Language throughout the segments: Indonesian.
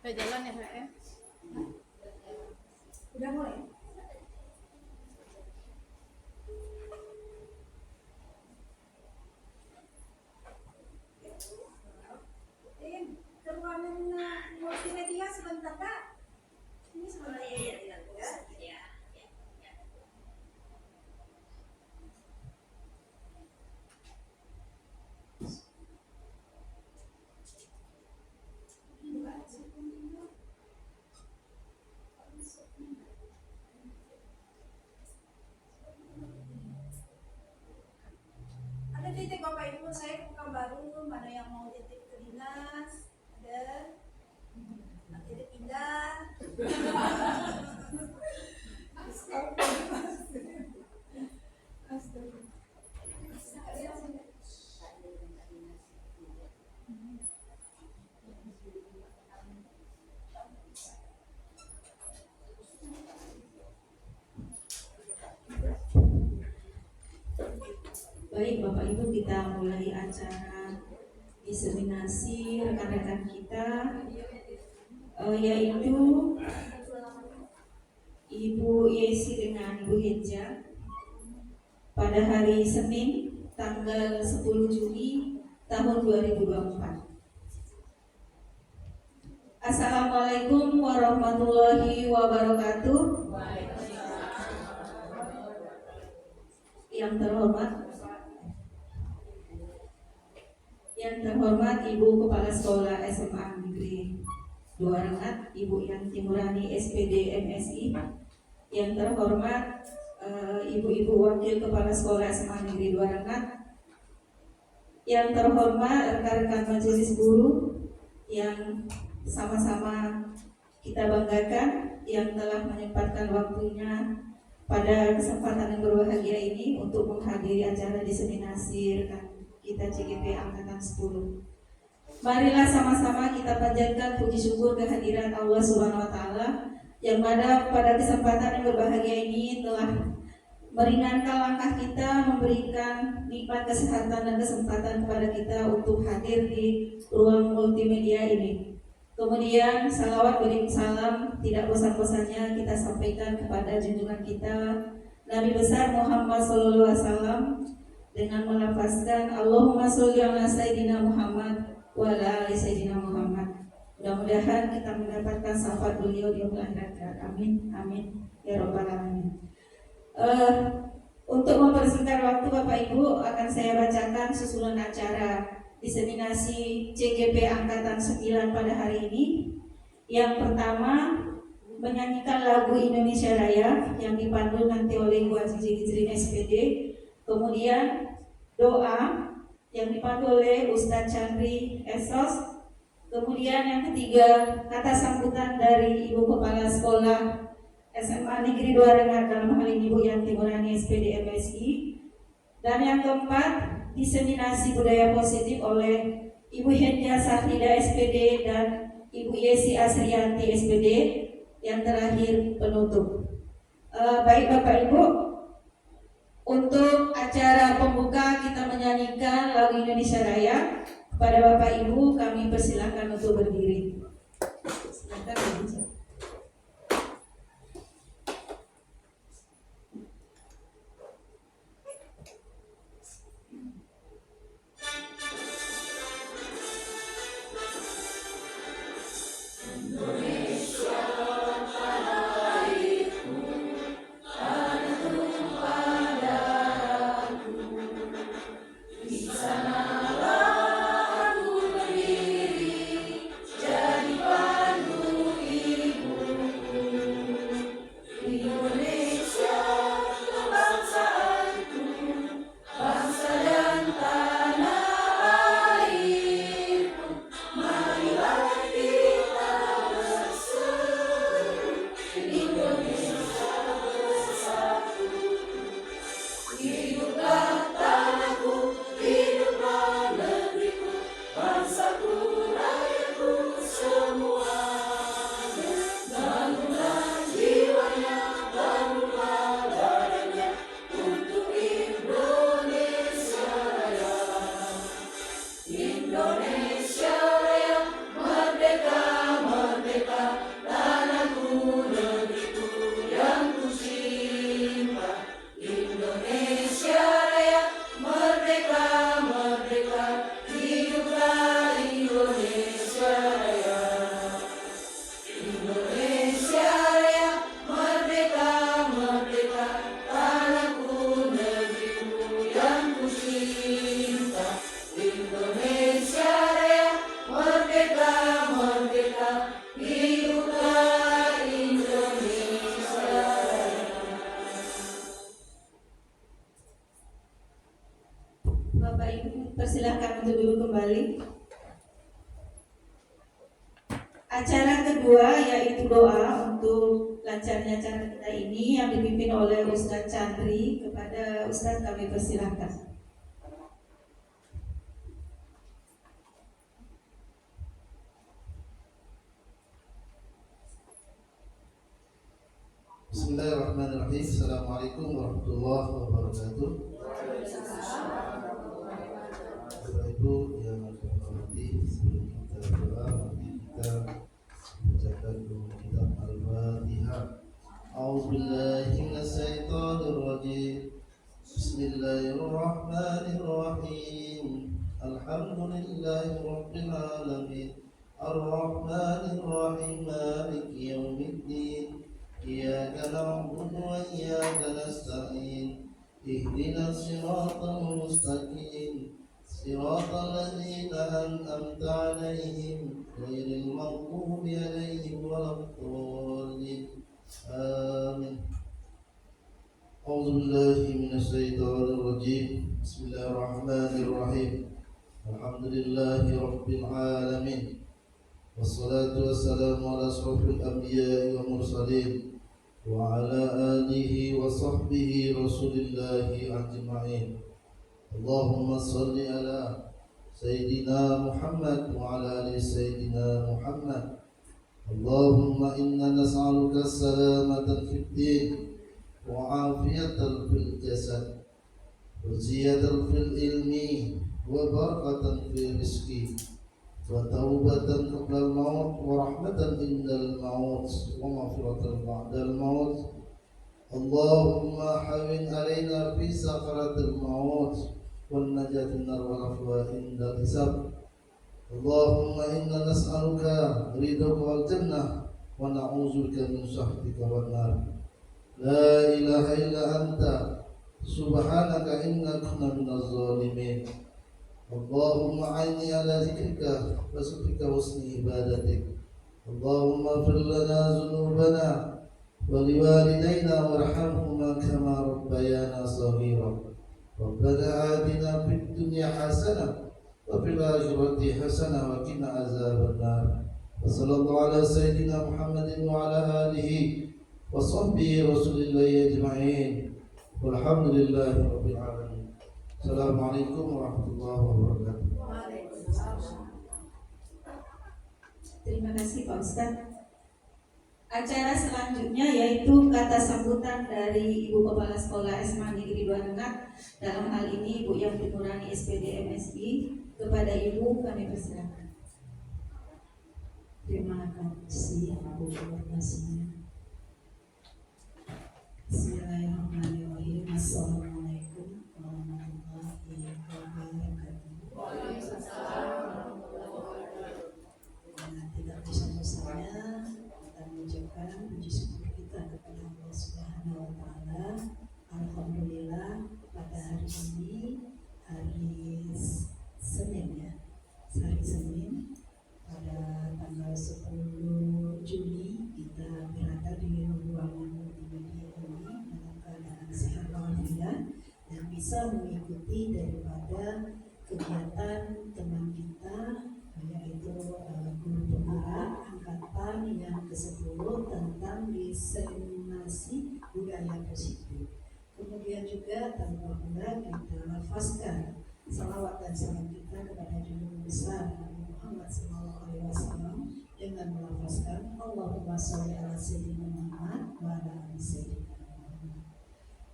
Udah jalan ya, Kak ya? Udah mulai. Ke ruangan multimedia sebentar, Kak. Ini sebentar. Ya. Ada titik Bapak Ibu, saya buka baru, mana yang mau titik ke dinas, ada titik pindah. Baik Bapak Ibu, kita mulai acara diseminasi rekan-rekan kita, yaitu Ibu Yesi dengan Ibu Heja pada hari Senin tanggal 10 Juli tahun 2024. Assalamualaikum warahmatullahi wabarakatuh. Yang terhormat Ibu Kepala Sekolah SMA Negeri 2 Rengat, Ibu Yanti Murani SPD MSI. Yang terhormat Ibu-Ibu Wakil Kepala Sekolah SMA Negeri 2 Rengat. Yang terhormat rekan-rekan majelis guru yang sama-sama kita banggakan, yang telah menyempatkan waktunya pada kesempatan yang berbahagia ini untuk menghadiri acara diseminasi rekan kita CGP Angkatan 10. Marilah sama-sama kita panjatkan puji syukur kehadiran Allah Subhanahu wa taala yang pada kesempatan yang berbahagia ini telah meringankan langkah kita, memberikan nikmat kesehatan dan kesempatan kepada kita untuk hadir di ruang multimedia ini. Kemudian salawat beri salam tidak bosan-bosannya kita sampaikan kepada junjungan kita Nabi besar Muhammad SAW dengan melafazkan Allahumma sholli ala sayyidina Muhammad wa ala ali sayyidina Muhammad. Mudah-mudahan kita mendapatkan syafaat beliau di akhirat. Amin amin ya rabbal alamin. Untuk mempersingkat waktu Bapak Ibu, akan saya bacakan susunan acara diseminasi CGP Angkatan 9 pada hari ini. Yang pertama, menyanyikan lagu Indonesia Raya yang dipandu nanti oleh Bu Haji Jizrin SPD. Kemudian doa yang dipandu oleh Ustadz Chandri Esos. Kemudian yang ketiga, kata sambutan dari Ibu Kepala Sekolah SMA Negeri 2 Rengat, dalam hal ini Bu Yanti Murani SPD MSI. Dan yang keempat, diseminasi budaya positif oleh Ibu Heja Sahrida SPD dan Ibu Yesi Asrianti SPD. Yang terakhir penutup. Baik Bapak Ibu, untuk acara pembuka kita menyanyikan lagu Indonesia Raya. Kepada Bapak Ibu kami persilahkan untuk berdiri. Silakan Ibu. Di sana aku berdiri. Bapak Ibu persilahkan untuk duduk kembali. Acara kedua yaitu doa untuk lancarnya acara kita ini yang dipimpin oleh Ustadz Chandri. Kepada Ustadz kami persilahkan. Bismillahirrahmanirrahim. Assalamualaikum warahmatullahi wabarakatuh. Bapak Ibu yang saya hormati, sebelum kita berdoa, mari kita bacakan dulu kitab Al-Fatihah. A'udzubillahi minasyaitonir rajim. Bismillahirrahmanirrahim. Alhamdulillahi rabbil alamin. Ar-Rahmanir Rahim. Maliki yaumiddin. إياك نعبد وإياك نستعين اهدنا الصراط المستقيم صراط الذين أنعمت عليهم غير المغضوب عليهم ولا الضالين آمين. أعوذ بالله من الشيطان الرجيم. بسم الله الرحمن الرحيم. الحمد لله رب العالمين والصلاة والسلام على أشرف الأنبياء والمرسلين وعلى آله وصحبه رسول الله أجمعين. اللهم صل على سيدنا محمد وعلى آل سيدنا محمد. اللهم إنا نسألك السلامة في الدين وعافية في الجسد وزيادة في العلم وبركة في الرزق وتوبة قبل الموت ورحمة عند الموت ومغفرة بعد الموت. اللهم حوّن علينا في سكرات الموت والنجاة من النار والعفو عند الحساب. اللهم إنا نسألك رضاك والجنة ونعوذ بك من سخطك والنار. لا إله إلا أنت سبحانك إنا كنا من الظالمين. اللهم أعني على ذكرك وشكرك وحسن عبادتك. اللهم اغفر لنا ذنوبنا ولوالدينا وارحمهما كما ربيانا صغيرا. ربنا آتنا في الدنيا حسنة وفي الآخرة حسنة وقنا عذاب النار. وصلى الله على سيدنا محمد وعلى آله وصحبه رسول الله أجمعين والحمد لله رب العالمين. Assalamualaikum warahmatullahi wabarakatuh. Terima kasih Pak Ustadz. Acara selanjutnya yaitu kata sambutan dari Ibu Kepala Sekolah SMA Negeri 2 Rengat. Dalam hal ini Ibu Yanti Nurani SPD MSI. Kepada Ibu kami persilakan. Terima kasih Ibu Ketua. Bismillahirrahmanirrahim. Assalamualaikum warahmatullahi wabarakatuh. Tidak bosan-bosannya kita mengucapkan puji syukur kita kepada Allah Subhanahu wa Ta'ala. Alhamdulillah pada hari ini hari Senin ya, hari Senin pada tanggal 10 Juni kita berada di ruangan multimedia ini dalam keadaan sehat walafiat dan bisa mengikuti daripada kegiatan teman kita yaitu guru penggerak angkatan yang ke-10 tentang diseminasi budaya positif. Kemudian juga tanpa pula kita lafazkan salawat dan salam kita kepada junjungan besar Nabi Muhammad SAW dengan melafazkan Allahumma sholli ala sayyidina Muhammad wa ala ali sayyidina Muhammad.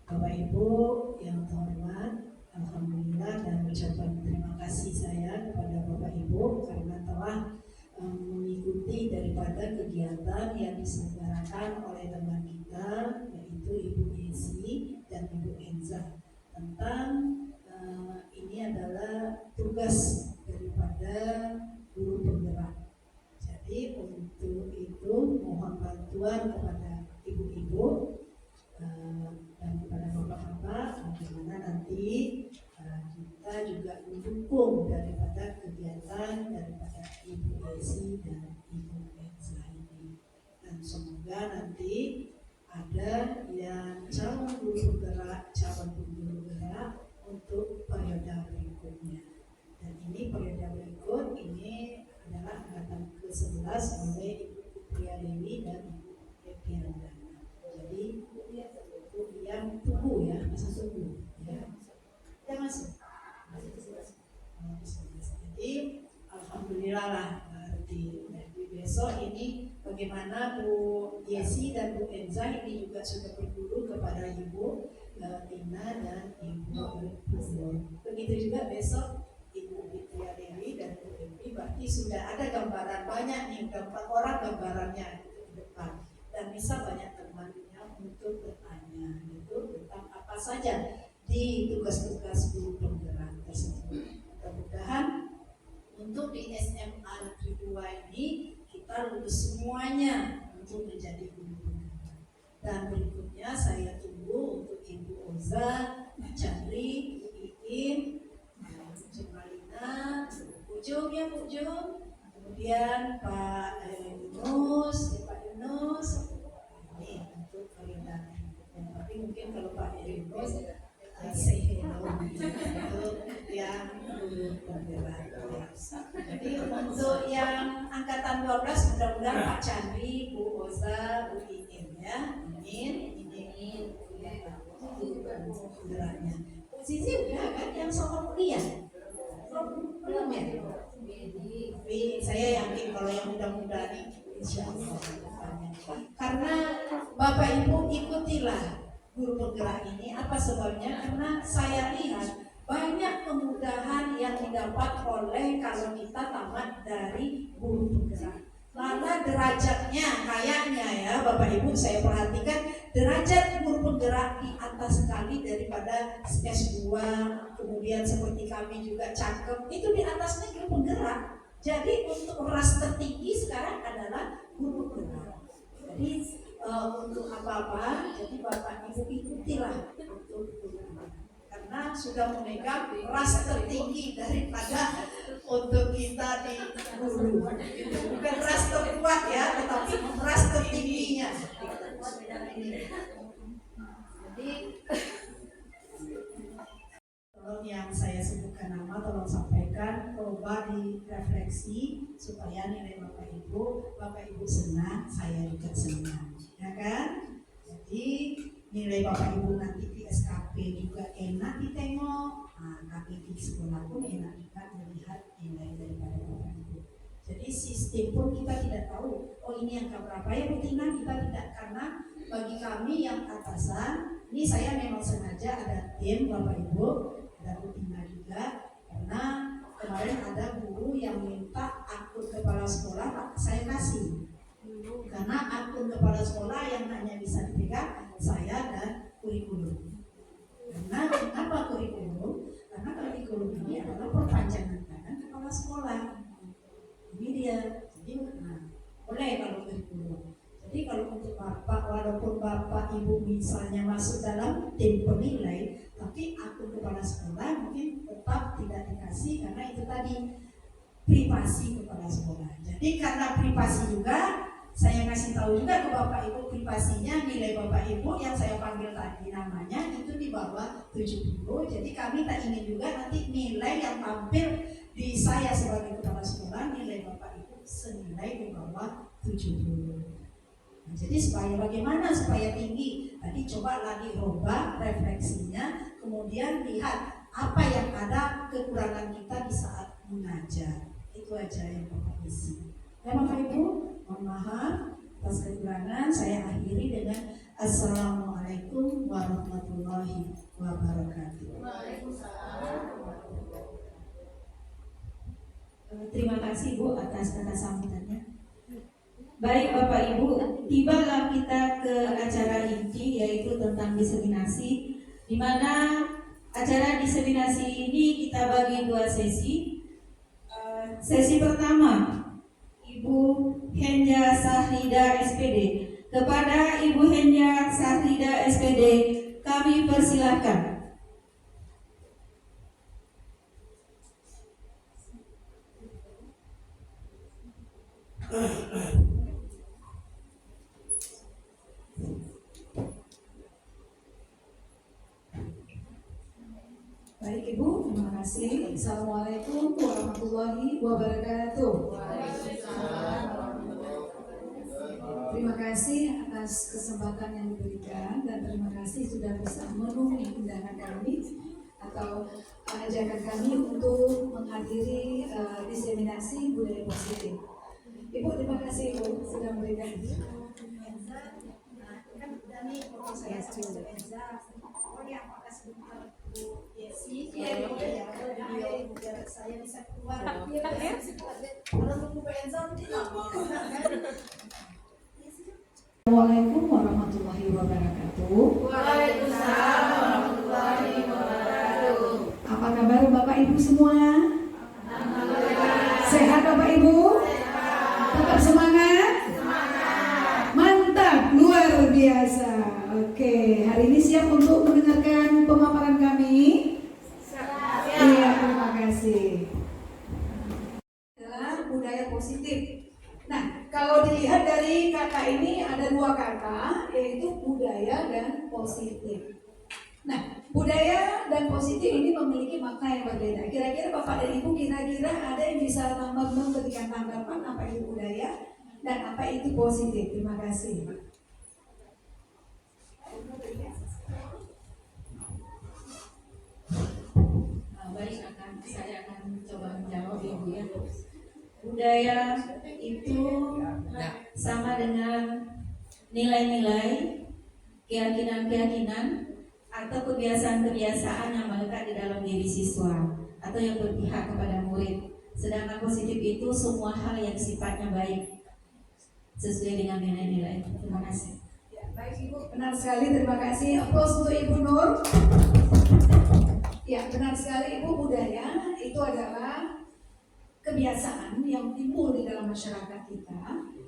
Bapak Ibu yang terhormat, alhamdulillah dan ucapan terima kasih saya kepada Bapak Ibu karena telah mengikuti daripada kegiatan yang diselenggarakan oleh teman kita yaitu Ibu Yesi dan Ibu Enza tentang ini adalah tugas daripada guru penggerak. Jadi untuk itu mohon bantuan kepada ibu-ibu dan kepada bapak-bapak bagaimana nanti kita juga mendukung daripada kegiatan daripada Ibu Desi dan Ibu Enza ini. Dan semoga nanti ada yang calon guru penggerak, calon guru penggerak untuk periode berikut. berikutnya. Dan ini periode berikut ini adalah angkatan ke-11 oleh Ibu Putria Dewi dan Ibu Epiandana. Jadi Ibu yang tunggu ya, masa tunggu ya. Ya masuk. Jadi alhamdulillah lah di besok ini bagaimana Bu Yesi dan Bu Enza ini juga sudah berguru kepada Ibu Tina dan Ibu Puzur. Begitu juga besok Ibu Fitria Dewi dan Bu Dewi, berarti sudah ada gambaran banyak nih, udah 4 orang gambarannya di depan dan bisa banyak temannya untuk bertanya itu tentang apa saja di tugas-tugas guru penggerak tersebut. Mudah-mudahan untuk di SMA Negeri 2 ini kita lulus semuanya untuk menjadi guru penggerak. Dan berikutnya saya tunggu untuk Ibu Oza, Chandri, Bu Iin, Bu Malina, Bu Jum ya Bu Jum, kemudian Pak Yunus, Pak Yunus, ini untuk kalian. Tapi mungkin kalau Pak Yunus say hello untuk yang guru penggerak. Jadi untuk yang angkatan 12 mudah-mudahan Pak Chandri, Bu Oza, Bu Iin ya, amin. Ini penggeraknya. Bu Zizi udah kan yang soal kuliah? Belum ya? Tapi saya yakin kalau yang muda-muda nih insya Allah karena Bapak Ibu ikutilah guru penggerak ini. Apa sebabnya? Karena saya lihat banyak kemudahan yang didapat oleh kalau kita tamat dari guru penggerak. Karena derajatnya kayaknya ya Bapak Ibu saya perhatikan derajat guru penggerak di atas sekali daripada S2, kemudian seperti kami juga cakep itu di atasnya guru penggerak. Jadi untuk ras tertinggi sekarang adalah guru penggerak. Jadi untuk apa-apa, jadi Bapak Ibu ikutilah untuk guru penggerak. Karena sudah memegang ras tertinggi daripada untuk kita di guru. Bukan ras terkuat ya, tetapi ras tertingginya. Jadi tolong yang saya sebutkan nama tolong sampaikan, coba direfleksi supaya nilai Bapak Ibu senang, saya juga senang, ya kan? Jadi nilai Bapak Ibu nanti di SKP juga enak ditengok, kami di sekolah pun enak juga melihat nilai daripada Bapak Ibu. Jadi sistem pun kita tidak tahu, oh ini angka berapa ya Bu Tina, kita tidak, karena bagi kami yang atasan, ini saya memang sengaja ada tim Bapak Ibu, ada Bu Tina juga, karena kemarin ada guru yang minta akun kepala sekolah, Pak, saya kasih. Karena akun kepala sekolah yang hanya bisa dipegang saya dan kurikulum. Karena kenapa kurikulum? Karena kurikulum ini adalah perpanjangan tangan kepala sekolah. Ini dia. Jadi boleh kalau kurikulum. Jadi kalau untuk Bapak, walaupun Bapak Ibu misalnya masuk dalam tim penilai, tapi akun kepala sekolah mungkin tetap tidak dikasih karena itu tadi privasi kepala sekolah. Jadi karena privasi juga, saya kasih tahu juga ke Bapak Ibu privasinya, nilai Bapak Ibu yang saya panggil tadi namanya itu di bawah 70. Jadi kami tak ingin juga nanti nilai yang tampil di saya sebagai kepala sekolah, nilai Bapak Ibu senilai di bawah 70. Nah, jadi supaya bagaimana supaya tinggi? Tadi coba lagi rubah refleksinya, kemudian lihat apa yang ada kekurangan kita di saat mengajar. Itu aja yang Bapak isi. Ya Bapak Ibu, mohon maaf atas kekurangan. Saya akhiri dengan Assalamualaikum warahmatullahi wabarakatuh. Terima kasih Bu atas kata sambutannya. Baik Bapak Ibu, tibalah kita ke acara inti yaitu tentang diseminasi, di mana acara diseminasi ini kita bagi 2 sesi. Sesi pertama Ibu Henja Sahrida SPD. Kepada Ibu Henja Sahrida SPD kami persilahkan. Baik Ibu, terima kasih. Assalamualaikum warahmatullahi wabarakatuh. Terima kasih atas kesempatan yang diberikan dan terima kasih sudah bisa memenuhi undangan kami atau ajakan kami untuk menghadiri diseminasi budaya positif. Ibu, terima kasih Ibu sudah memberikan. Enza, nah kan udah nih kalau saya sama Enza, oh ya apakah sebentar Bu Yesi, ya biar saya bisa keluar. Kalau nunggu Bu Enza nanti lama. Assalamualaikum warahmatullahi wabarakatuh. Waalaikumsalam warahmatullahi wabarakatuh. Apa kabar Bapak Ibu semua? Sehat Bapak Ibu? Tetap semangat? Mantap, luar biasa. Oke, hari ini siap untuk mendengarkan pemaparan kami? Iya, terima kasih. Adalah budaya positif. Nah, kalau dilihat dari kata ini ada dua kata, yaitu budaya dan positif. Nah, budaya dan positif ini memiliki makna yang berbeda. Kira-kira Bapak dan Ibu kira-kira ada yang bisa memberikan tanggapan apa itu budaya dan apa itu positif? Terima kasih. Baik, saya akan coba menjawab Ibu ya. Budaya itu sama dengan nilai-nilai, keyakinan-keyakinan atau kebiasaan-kebiasaan yang melekat di dalam diri siswa atau yang berpihak kepada murid. Sedangkan positif itu semua hal yang sifatnya baik sesuai dengan nilai-nilai. Terima kasih. Ya, baik Ibu, benar sekali. Terima kasih. Aplaus untuk Ibu Nur. Ya, benar sekali Ibu, budaya itu adalah kebiasaan yang timbul di dalam masyarakat kita.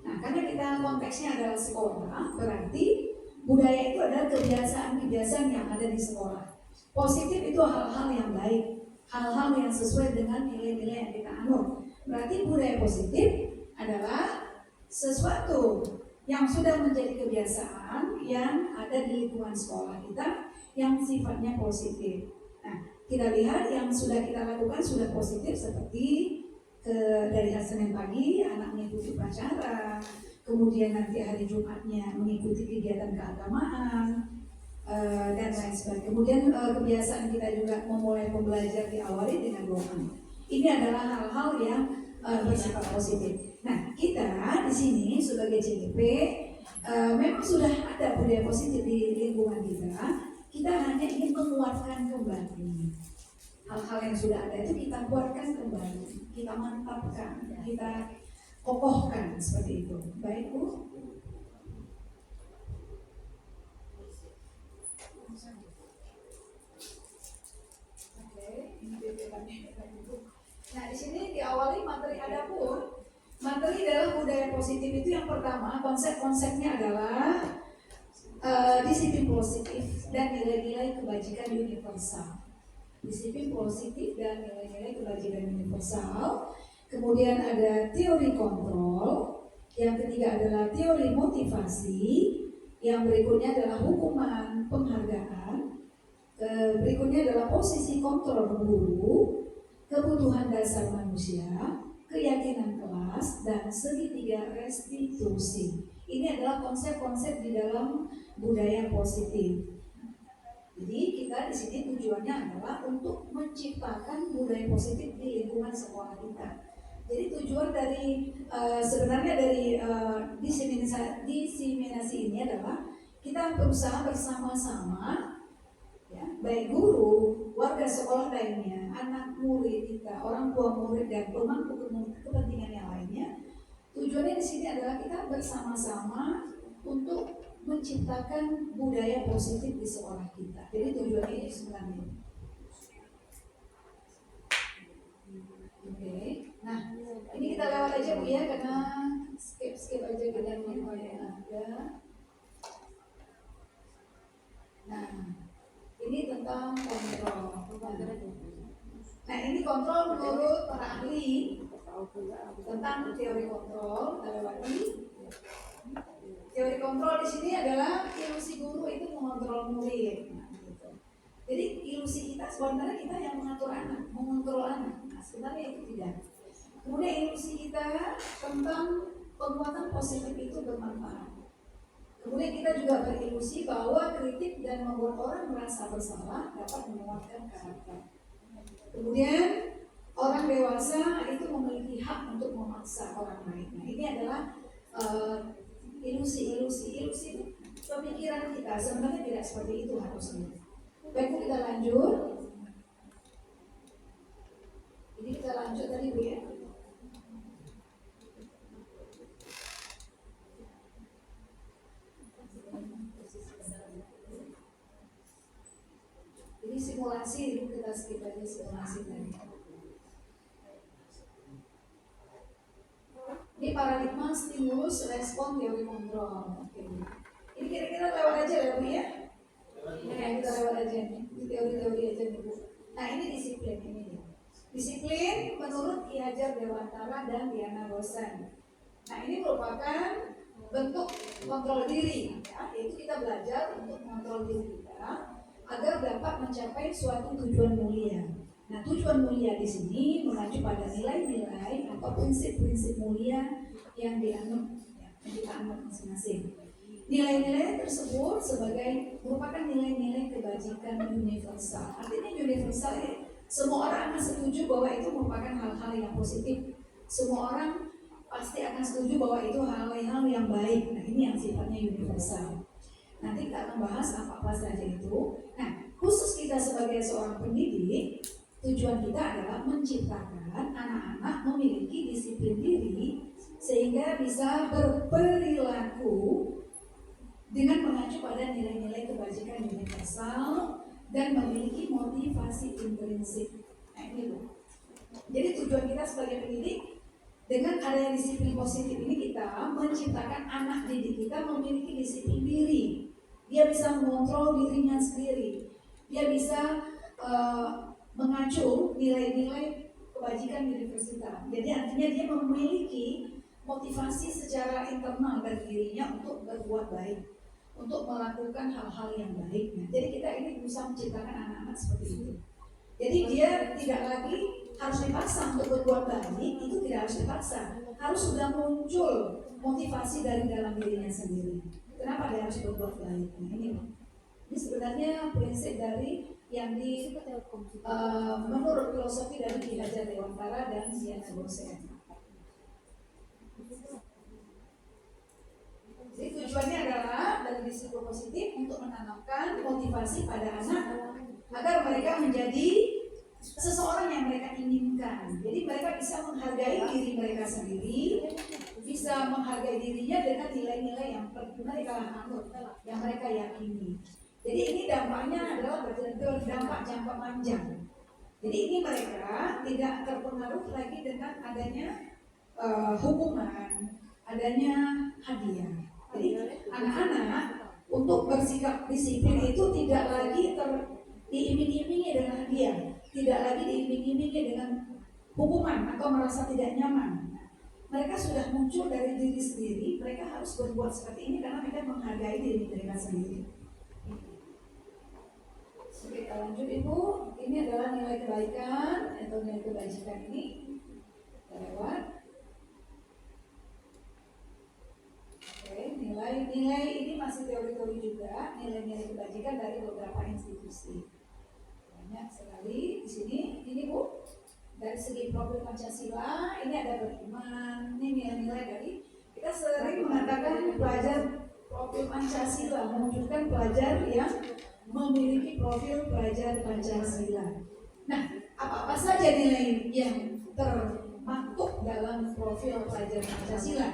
Nah, karena kita konteksnya adalah sekolah, berarti budaya itu adalah kebiasaan-kebiasaan yang ada di sekolah. Positif itu hal-hal yang baik, hal-hal yang sesuai dengan nilai-nilai yang kita anut. Berarti budaya positif adalah sesuatu yang sudah menjadi kebiasaan yang ada di lingkungan sekolah kita yang sifatnya positif. Nah, kita lihat yang sudah kita lakukan sudah positif seperti dari hari Senin pagi anak mengikuti upacara, kemudian nanti hari Jumatnya mengikuti kegiatan keagamaan dan lain sebagainya. Kemudian kebiasaan kita juga memulai pembelajaran diawali dengan doa. Ini adalah hal-hal yang bersifat positif. Nah, kita di sini sebagai CGP memang sudah ada budaya positif di lingkungan kita. Kita hanya ingin menguatkan kembali hal-hal yang sudah ada itu kita kuatkan kembali, kita mantapkan, kita kokohkan seperti itu. Baik Bu. Nah, di sini diawali materi adapun. Materi dalam budaya positif itu yang pertama, konsep-konsepnya adalah disiplin positif dan nilai-nilai kebajikan universal. Disiplin positif dan nilai-nilai kebajikan universal. Kemudian ada teori kontrol. Yang ketiga adalah teori motivasi. Yang berikutnya adalah hukuman penghargaan. Berikutnya adalah posisi kontrol guru, kebutuhan dasar manusia, keyakinan kelas, dan segitiga restitusi. Ini adalah konsep-konsep di dalam budaya positif. Jadi kita di sini tujuannya adalah untuk menciptakan budaya positif di lingkungan sekolah kita. Jadi tujuan dari sebenarnya dari diseminasi ini adalah kita berusaha bersama-sama, ya, baik guru, warga sekolah lainnya, anak murid kita, orang tua murid dan pemangku kepentingan yang lainnya. Tujuannya di sini adalah kita bersama-sama untuk menciptakan budaya positif di sekolah kita. Jadi tujuannya ini sebenarnya. Oke. Nah, ini kita lewat aja Bu ya, karena skip aja kita yang ada. Nah, ini tentang kontrol. Nah, ini kontrol menurut para ahli tentang teori kontrol. Kita lewati. Teori kontrol di sini adalah ilusi guru itu mengontrol murid. Nah, gitu. Jadi ilusi kita sebenarnya kita yang mengatur anak, mengontrol anak. Nah, sebenarnya itu tidak. Kemudian ilusi kita tentang penguatan positif itu bermanfaat. Kemudian kita juga berilusi bahwa kritik dan membuat orang merasa bersalah dapat menguatkan karakter. Kemudian orang dewasa itu memiliki hak untuk memaksa orang lain. Nah, ini adalah ilusi pemikiran kita. Sebenarnya tidak seperti itu harusnya. Baik, kita lanjut. Ini kita lanjut tadi Bu ya. Ini simulasi, kita skip aja simulasi tadi. Ini paradigma stimulus respon teori kontrol. Oke. Ini kira-kira lewat aja ya Bu ya. Nah, kita lewat aja nih. Ini teori-teori aja nih Bu. Nah, ini disiplin ini ya. Disiplin menurut Ki Hajar Dewantara dan Diana Rosen. Nah, ini merupakan bentuk kontrol diri ya. Yaitu kita belajar untuk mengontrol diri kita agar dapat mencapai suatu tujuan mulia. Nah, tujuan mulia di sini mengacu pada nilai-nilai atau prinsip-prinsip mulia yang dianut, ya, yang kita anut masing-masing. Nilai-nilai tersebut sebagai merupakan nilai-nilai kebajikan universal. Artinya universal ya, semua orang akan setuju bahwa itu merupakan hal-hal yang positif. Semua orang pasti akan setuju bahwa itu hal-hal yang baik. Nah, ini yang sifatnya universal. Nanti kita akan bahas apa saja itu. Nah, khusus kita sebagai seorang pendidik, tujuan kita adalah menciptakan anak-anak memiliki disiplin diri sehingga bisa berperilaku dengan mengacu pada nilai-nilai kebajikan universal dan memiliki motivasi intrinsik. Nah, ini loh. Jadi tujuan kita sebagai pendidik dengan adanya disiplin positif ini kita menciptakan anak didik kita memiliki disiplin diri. Dia bisa mengontrol dirinya sendiri. Dia bisa mengacu nilai-nilai kebajikan universal. Jadi artinya dia memiliki motivasi secara internal dari dirinya untuk berbuat baik, untuk melakukan hal-hal yang baik. Nah, jadi kita ini bisa menciptakan anak-anak seperti itu. Jadi dia tidak lagi harus dipaksa untuk berbuat baik, itu tidak harus dipaksa. Harus sudah muncul motivasi dari dalam dirinya sendiri. Kenapa dia harus berbuat baik? Nah, ini sebenarnya prinsip dari yang menurut filosofi dari Ki Hajar Dewantara dan Diana Rosen. Jadi tujuannya adalah dari disiplin positif untuk menanamkan motivasi pada anak agar mereka menjadi seseorang yang mereka inginkan. Jadi mereka bisa menghargai diri mereka sendiri, bisa menghargai dirinya dengan nilai-nilai yang mereka anut, yang mereka yakini. Jadi ini dampaknya adalah berdampak jangka panjang. Jadi ini mereka tidak terpengaruh lagi dengan adanya hukuman, adanya hadiah. Jadi anak-anak untuk bersikap disiplin itu tidak lagi diiming-imingi dengan hadiah, tidak lagi diiming-imingi dengan hukuman atau merasa tidak nyaman. Mereka sudah muncul dari diri sendiri, mereka harus berbuat seperti ini karena mereka menghargai diri mereka sendiri. Oke, kita lanjut Ibu. Ini adalah nilai kebaikan atau nilai kebajikan ini. Kita lewat. Oke, nilai-nilai ini masih teori-teori juga, nilai-nilai kebajikan dari beberapa institusi. Banyak sekali di sini. Ini Bu, dari segi profil Pancasila, ini ada beriman, ini nilai-nilai dari kita sering mengatakan pelajar profil Pancasila, menunjukkan pelajar yang memiliki profil pelajar Pancasila. Nah, apa-apa saja nilai yang termaktub dalam profil pelajar Pancasila?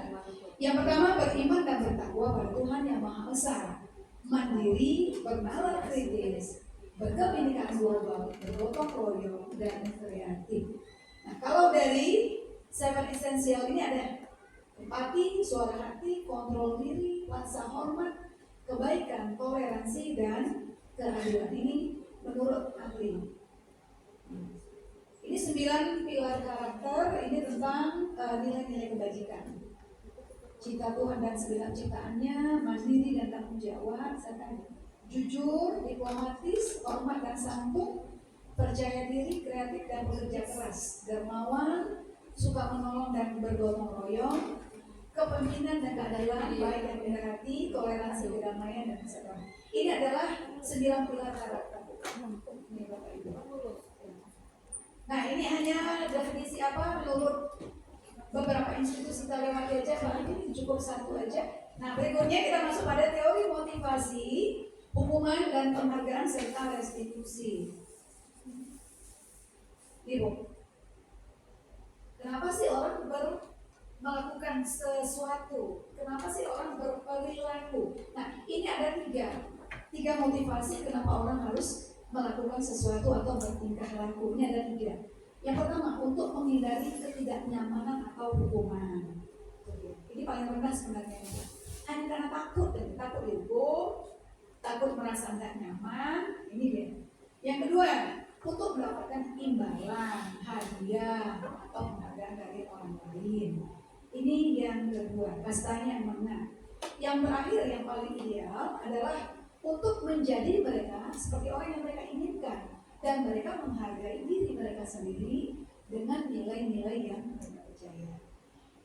Yang pertama, beriman dan bertakwa pada Tuhan yang Maha Esa, mandiri, bernalar kritis, berkebinekaan global, bergotong royong, dan kreatif. Nah, kalau dari 7 Essential ini ada empati, suara hati, kontrol diri, rasa hormat, kebaikan, toleransi, dan keadilan. Ini menurut ahli. Ini 9 pilar karakter. Ini tentang nilai-nilai kebajikan. Cinta Tuhan dan segala ciptaannya, mandiri dan tanggung jawab, serta jujur, diplomatis, hormat dan santun, percaya diri, kreatif dan bekerja keras, dermawan, suka menolong dan bergotong royong, kepemimpinan dan keadilan, baik dan rendah hati, toleransi, kedamaian dan kesabaran. Ini adalah 9 pilar karakter. Ini Bapak Ibu. Nah, ini hanya definisi apa menurut beberapa institusi kita lewati aja, Pak. Ini cukup satu aja. Nah, berikutnya kita masuk pada teori motivasi, hukuman dan penghargaan serta restitusi. Ibu, kenapa sih orang melakukan sesuatu? Kenapa sih orang berperilaku? Nah, ini ada tiga motivasi kenapa orang harus melakukan sesuatu atau bertingkah laku. Ini ada 3. Yang pertama, untuk menghindari ketidaknyamanan atau hukuman. Ini paling rendah sebenarnya. Hanya karena takut dihukum, takut merasa tidak nyaman. Ini dia. Yang kedua, untuk mendapatkan imbalan, hadiah atau penghargaan dari orang lain. Ini yang kedua, kastanya yang mana? Yang terakhir yang paling ideal adalah untuk menjadi mereka seperti orang yang mereka inginkan dan mereka menghargai diri mereka sendiri dengan nilai-nilai yang mereka percaya.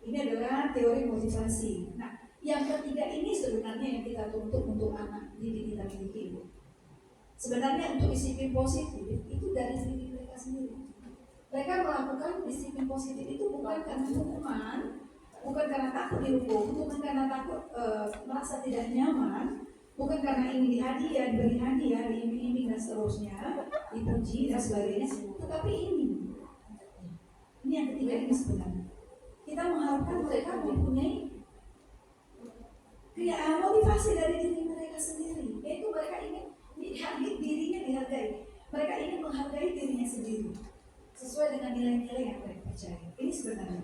Ini adalah teori motivasi. Nah, yang ketiga ini sebenarnya yang kita tuntut untuk anak didik kita miliki. Sebenarnya untuk disiplin positif itu dari diri mereka sendiri. Mereka melakukan disiplin positif itu bukan karena hukuman, bukan karena takut dihukum, bukan karena takut merasa tidak nyaman, bukan karena ingin dihadiah, diberi hadiah, diiming-iming dan seterusnya, dipuji dan sebagainya, tetapi ini yang ketiga ini sebenarnya. Kita mengharapkan mereka mempunyai motivasi dari diri mereka sendiri, yaitu mereka ingin dirinya dihargai. Mereka ingin menghargai dirinya sendiri sesuai dengan nilai-nilai yang mereka percaya. Ini sebenarnya,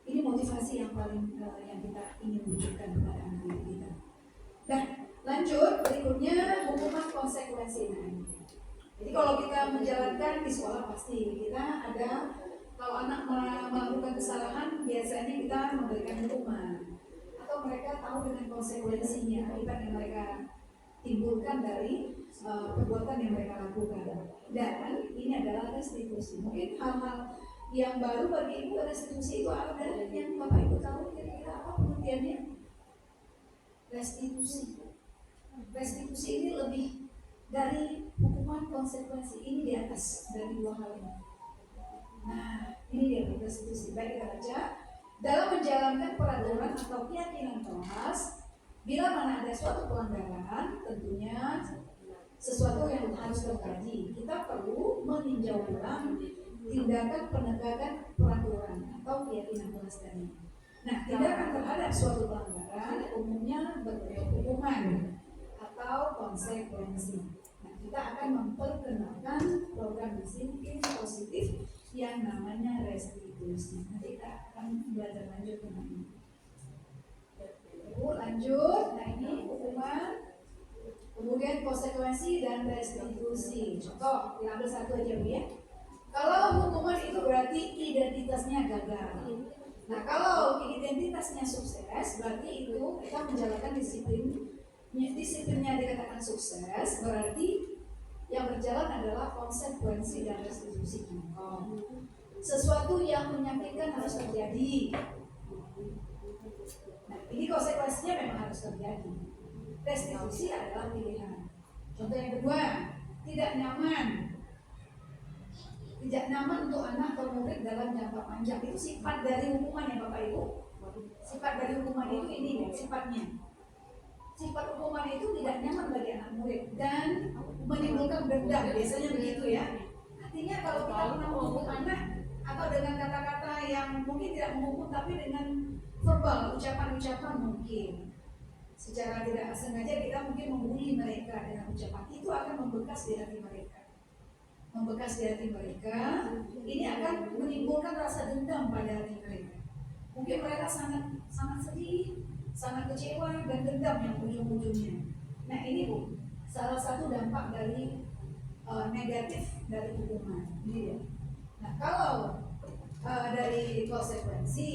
ini motivasi yang paling yang kita ingin wujudkan kepada anak didik kita. Nah, lanjut berikutnya hukuman konsekuensi. Jadi kalau kita menjalankan di sekolah pasti kita ada, kalau anak melakukan kesalahan biasanya kita memberikan hukuman atau mereka tahu dengan konsekuensinya akibat yang mereka timbulkan dari perbuatan yang mereka lakukan. Dan ini adalah restitusi. Mungkin hal-hal yang baru bagi ibu, restitusi itu ada yang Bapak Ibu tahu kira-kira apa pengertiannya? Restitusi. Restitusi ini lebih dari hukuman konsekuensi, ini di atas dari 2 hal ini. Nah, ini dia restitusi. Baik, kita baca. Dalam menjalankan peraturan atau keyakinan kelas, bila mana ada suatu pelanggaran, tentunya sesuatu yang harus terjadi, kita perlu meninjau ulang tindakan penegakan peraturan atau keyakinan kelas tadi. Nah, tindakan terhadap suatu pelanggaran umumnya berbentuk hukuman atau konsekuensi. Nah, kita akan memperkenalkan program disiplin positif yang namanya restitusi. Nanti kita akan belajar lanjut tentang ini. Lanjut, nah ini hukuman, kemudian konsekuensi dan restitusi. Contoh, diambil satu aja Bu ya. Kalau hukuman itu berarti identitasnya gagal. Nah, kalau identitasnya sukses, berarti itu kita menjalankan disiplinnya dikatakan sukses, berarti yang berjalan adalah konsekuensi dan restitusi. Sesuatu yang menyakitkan harus terjadi. Nah, ini konsekuensinya memang harus terjadi. Restitusi adalah pilihan. Contoh yang kedua, tidak nyaman. Tidak nyaman untuk anak atau murid dalam jangka panjang. Itu sifat dari hukuman ya Bapak Ibu. Sifat dari hukuman itu ini sifatnya. Sifat hukuman itu tidak nyaman bagi anak murid dan menimbulkan dendam. Biasanya begitu ya. Artinya kalau kita pernah menghukum anak atau dengan kata-kata yang mungkin tidak menghukum tapi dengan verbal, ucapan-ucapan mungkin secara tidak sengaja kita mungkin membuli mereka dengan ucapan, itu akan membekas di hati mereka. Membekas di hati mereka, ini akan menimbulkan rasa dendam pada hati mereka. Mungkin mereka sangat sedih, sangat kecewa dan dendam yang ujung-ujungnya. Nah ini Bu, salah satu dampak dari negatif dari hukuman. Ini ya. Nah kalau dari konsekuensi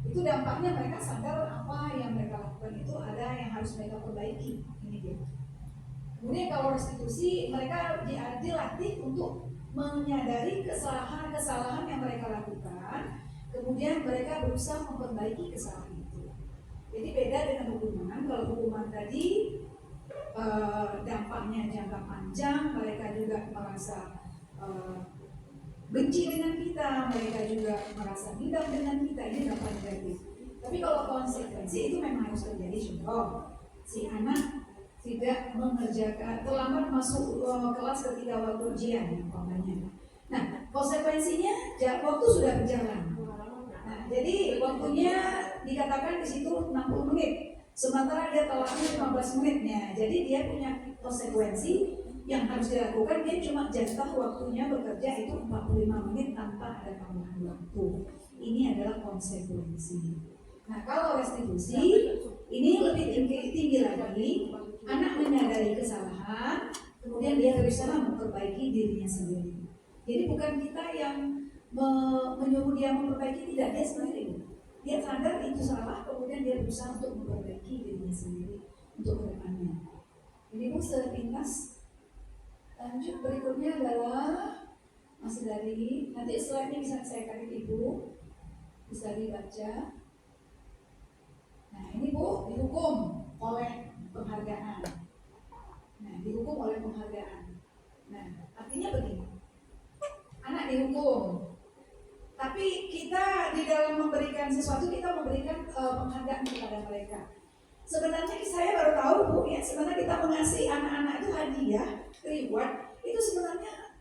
itu dampaknya mereka sadar apa yang mereka lakukan itu ada yang harus mereka perbaiki. Ini dia. Kemudian kalau restitusi, mereka dilatih untuk menyadari kesalahan-kesalahan yang mereka lakukan, kemudian mereka berusaha memperbaiki kesalahan itu. Jadi beda dengan hukuman. Kalau hukuman tadi dampaknya jangka panjang, mereka juga merasa benci dengan kita, mereka juga merasa dendam dengan kita, ini dampak negatif. Tapi kalau konsekuensi itu memang harus terjadi. Contoh, si anak tidak mengerjakan, terlambat masuk kelas ketika waktu ujian, umpamanya. Nah, konsekuensinya waktu sudah berjalan. Nah, jadi waktunya dikatakan di situ 60 menit, sementara dia telatnya 15 menitnya. Jadi dia punya konsekuensi yang harus dilakukan. Dia cuma jatah waktunya bekerja itu 45 menit tanpa ada tambahan waktu. Ini adalah konsekuensi. Nah, kalau restitusi ini lebih tinggi lagi. Anak menyadari kesalahan, kemudian dia berusaha memperbaiki dirinya sendiri. Jadi bukan kita yang menyuruh dia memperbaiki, tidak, dia sendiri. Dia sadar itu salah, kemudian dia berusaha untuk memperbaiki dirinya sendiri untuk kedepannya. Jadi Bu, sepintas lanjut berikutnya adalah masih dari, nanti slide-nya bisa saya kasih Ibu, bisa dibaca. Nah ini Bu, dihukum oleh penghargaan. Nah, dihukum oleh penghargaan. Nah, artinya begini. Anak dihukum. Tapi kita di dalam memberikan sesuatu, kita memberikan penghargaan kepada mereka. Sebenarnya saya baru tahu Bu, ya, sebenarnya kita mengasih anak-anak itu hadiah, reward, itu sebenarnya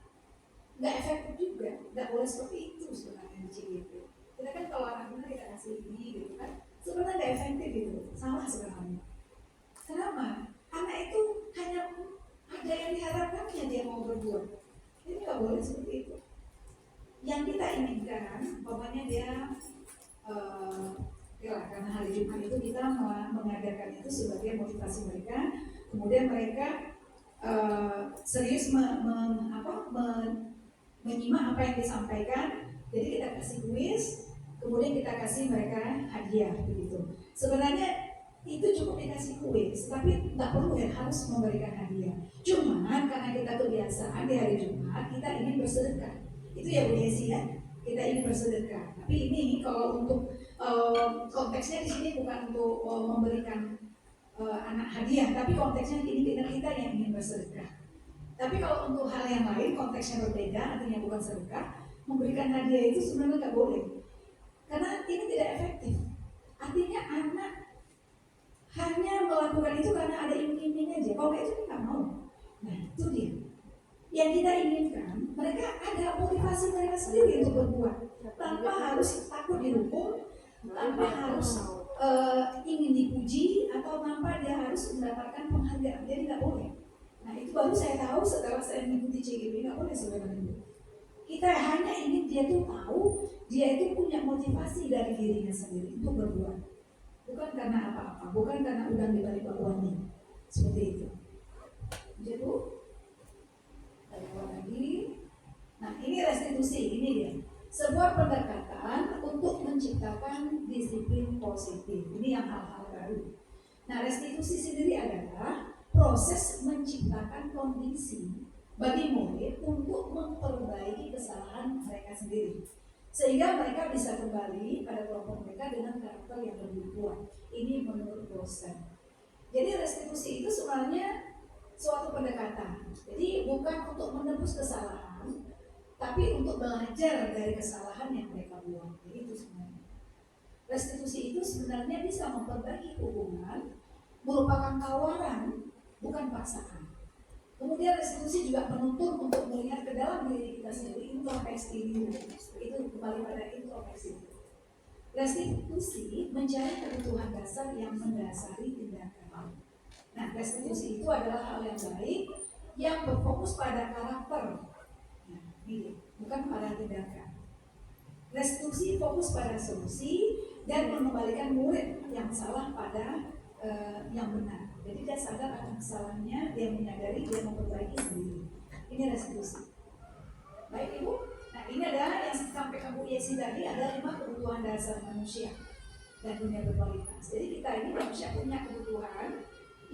nggak efektif juga. Nggak boleh seperti itu sebenarnya di CGP. Kita kan kalau anak-anak kita kasih ini gitu kan, sebenarnya nggak efektif gitu. Salah sebenarnya. Kenapa? Anak itu hanya ada yang diharapkannya dia mau berbuat. Ini nggak boleh seperti itu. Yang kita inginkan, pokoknya dia ya, karena hari Jumat itu kita mengadakan itu sebagai motivasi mereka. Kemudian mereka serius menyimak apa yang disampaikan. Jadi kita kasih kuis, kemudian kita kasih mereka hadiah begitu. Sebenarnya itu cukup dikasih kuis, tapi nggak perlu ya harus memberikan hadiah. Cuma karena kita kebiasaan di hari Jumat kita ingin bersedekah, itu ya Bu Yesi ya, kita ingin bersedekah. Tapi ini kalau untuk konteksnya di sini bukan untuk memberikan anak hadiah, tapi konteksnya ini kita yang ingin bersedekah. Tapi kalau untuk hal yang lain konteksnya berbeda, artinya bukan sedekah, memberikan hadiah itu sebenarnya nggak boleh, karena ini tidak efektif. Artinya anak hanya melakukan itu karena ada iming-iming aja. Kalau itu kita nggak mau. Nah itu dia. Yang kita inginkan, mereka ada motivasi mereka sendiri untuk berbuat, tanpa harus takut dihukum, tanpa harus ingin dipuji, atau tanpa dia harus mendapatkan penghargaan. Jadi nggak boleh. Nah itu baru saya tahu setelah saya mengikuti CGP, nggak boleh sebenarnya. Kita hanya ingin dia tuh tahu, dia itu punya motivasi dari dirinya sendiri untuk berbuat. Bukan karena apa-apa, bukan karena udang di balik bakwannya. Seperti itu. Jadi Bu, kita lagi. Nah ini restitusi, ini dia. Sebuah pendekatan untuk menciptakan disiplin positif. Ini yang hal-hal baru. Nah restitusi sendiri adalah proses menciptakan kondisi bagi murid untuk memperbaiki kesalahan mereka sendiri, sehingga mereka bisa kembali pada kelompok mereka dengan karakter yang lebih kuat. Ini menurut dosen. Jadi restitusi itu sebenarnya suatu pendekatan. Jadi bukan untuk menebus kesalahan, tapi untuk belajar dari kesalahan yang mereka buat. Jadi itu sebenarnya. Restitusi itu sebenarnya bisa memperbaiki hubungan, merupakan tawaran, bukan paksaan. Kemudian restitusi juga menuntun untuk melihat ke dalam diri kita sendiri, introspeksi diri. Itu kembali pada introspeksi. Restitusi mencari kebutuhan dasar yang mendasari tindakan. Nah, restitusi itu adalah hal yang baik yang berfokus pada karakter. Nah, ini bukan pada tindakan. Restitusi fokus pada solusi dan mengembalikan murid yang salah pada yang benar. Jadi dia sadar akan kesalahannya, dia menyadari, dia memperbaiki sendiri. Ini restitusi. Baik Ibu. Nah ini adalah yang disampaikan Bu Yesi tadi, ada 5 kebutuhan dasar manusia dan dunia berkualitas. Jadi kita ini manusia punya kebutuhan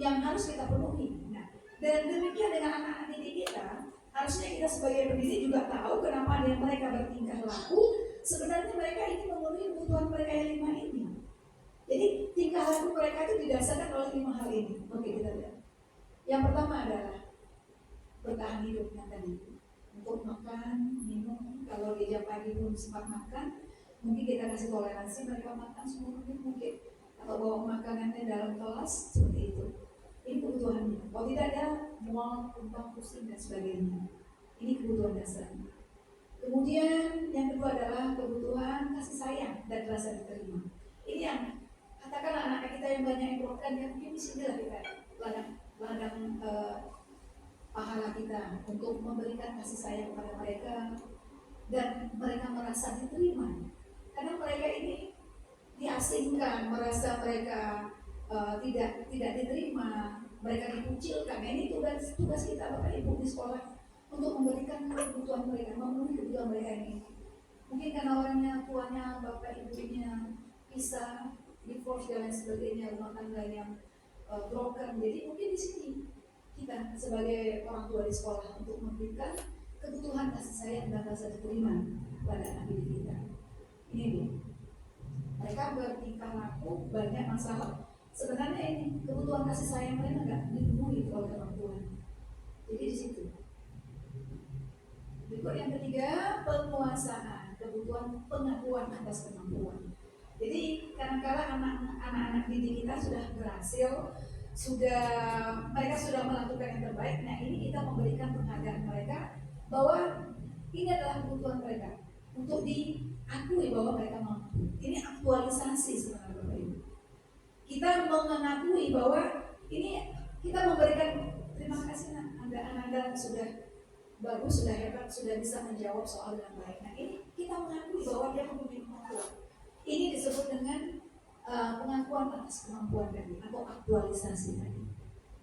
yang harus kita penuhi. Nah Dan demikian dengan anak-anak didik kita, harusnya kita sebagai pendidik juga tahu kenapa dia mereka bertingkah laku. Sebenarnya mereka ini memenuhi kebutuhan mereka yang 5 ini. Jadi tingkah laku mereka itu didasarkan oleh 5 hal ini. Oke, kita lihat. Yang pertama adalah bertahan hidupnya tadi. Untuk makan, minum, kalau di jam pagi belum sempat makan, mungkin kita kasih toleransi mereka makan semuanya mungkin, atau bawa makanannya dalam kelas seperti itu. Ini kebutuhannya. Kalau tidak ada mual, tumpang, pusing dan sebagainya. Ini kebutuhan dasarnya. Kemudian yang kedua adalah kebutuhan kasih sayang dan rasa diterima. Ini yang katakanlah anak-anak kita yang banyak yang program, ya mungkin di sinilah kita ladang pahala kita untuk memberikan kasih sayang kepada mereka dan mereka merasa diterima. Karena mereka ini diasingkan, merasa mereka tidak diterima, mereka dikucilkan. Ini tugas kita Bapak Ibu di sekolah untuk memberikan kebutuhan mereka, memenuhi kebutuhan mereka ini. Mungkin karena orangnya tuanya, bapak ibunya pisah, divorce dan lain sebagainya, rumah tangga yang broken. Jadi mungkin di sini kita sebagai orang tua di sekolah untuk memberikan kebutuhan kasih sayang dan rasa diterima pada anak didik kita. Ini dia. Mereka bertingkah laku banyak masalah. Sebenarnya ini kebutuhan kasih sayang mereka nggak dipenuhi oleh orang tua. Jadi di situ. Berikut yang ketiga, penguasaan, kebutuhan pengakuan atas kemampuan. Jadi kadang-kala anak-anak didik kita sudah berhasil, mereka sudah melakukan yang terbaik. Nah ini kita memberikan penghargaan mereka bahwa ini adalah kebutuhan mereka untuk diakui bahwa mereka mampu. Ini aktualisasi sebenarnya Bapak Ibu. Kita mengakui bahwa ini kita memberikan terima kasih Anda sudah bagus, sudah hebat, sudah bisa menjawab soal dengan baik. Nah ini kita mengakui bahwa dia mempunyai kemampuan. Ini disebut dengan pengakuan atas kemampuan tadi atau aktualisasi tadi.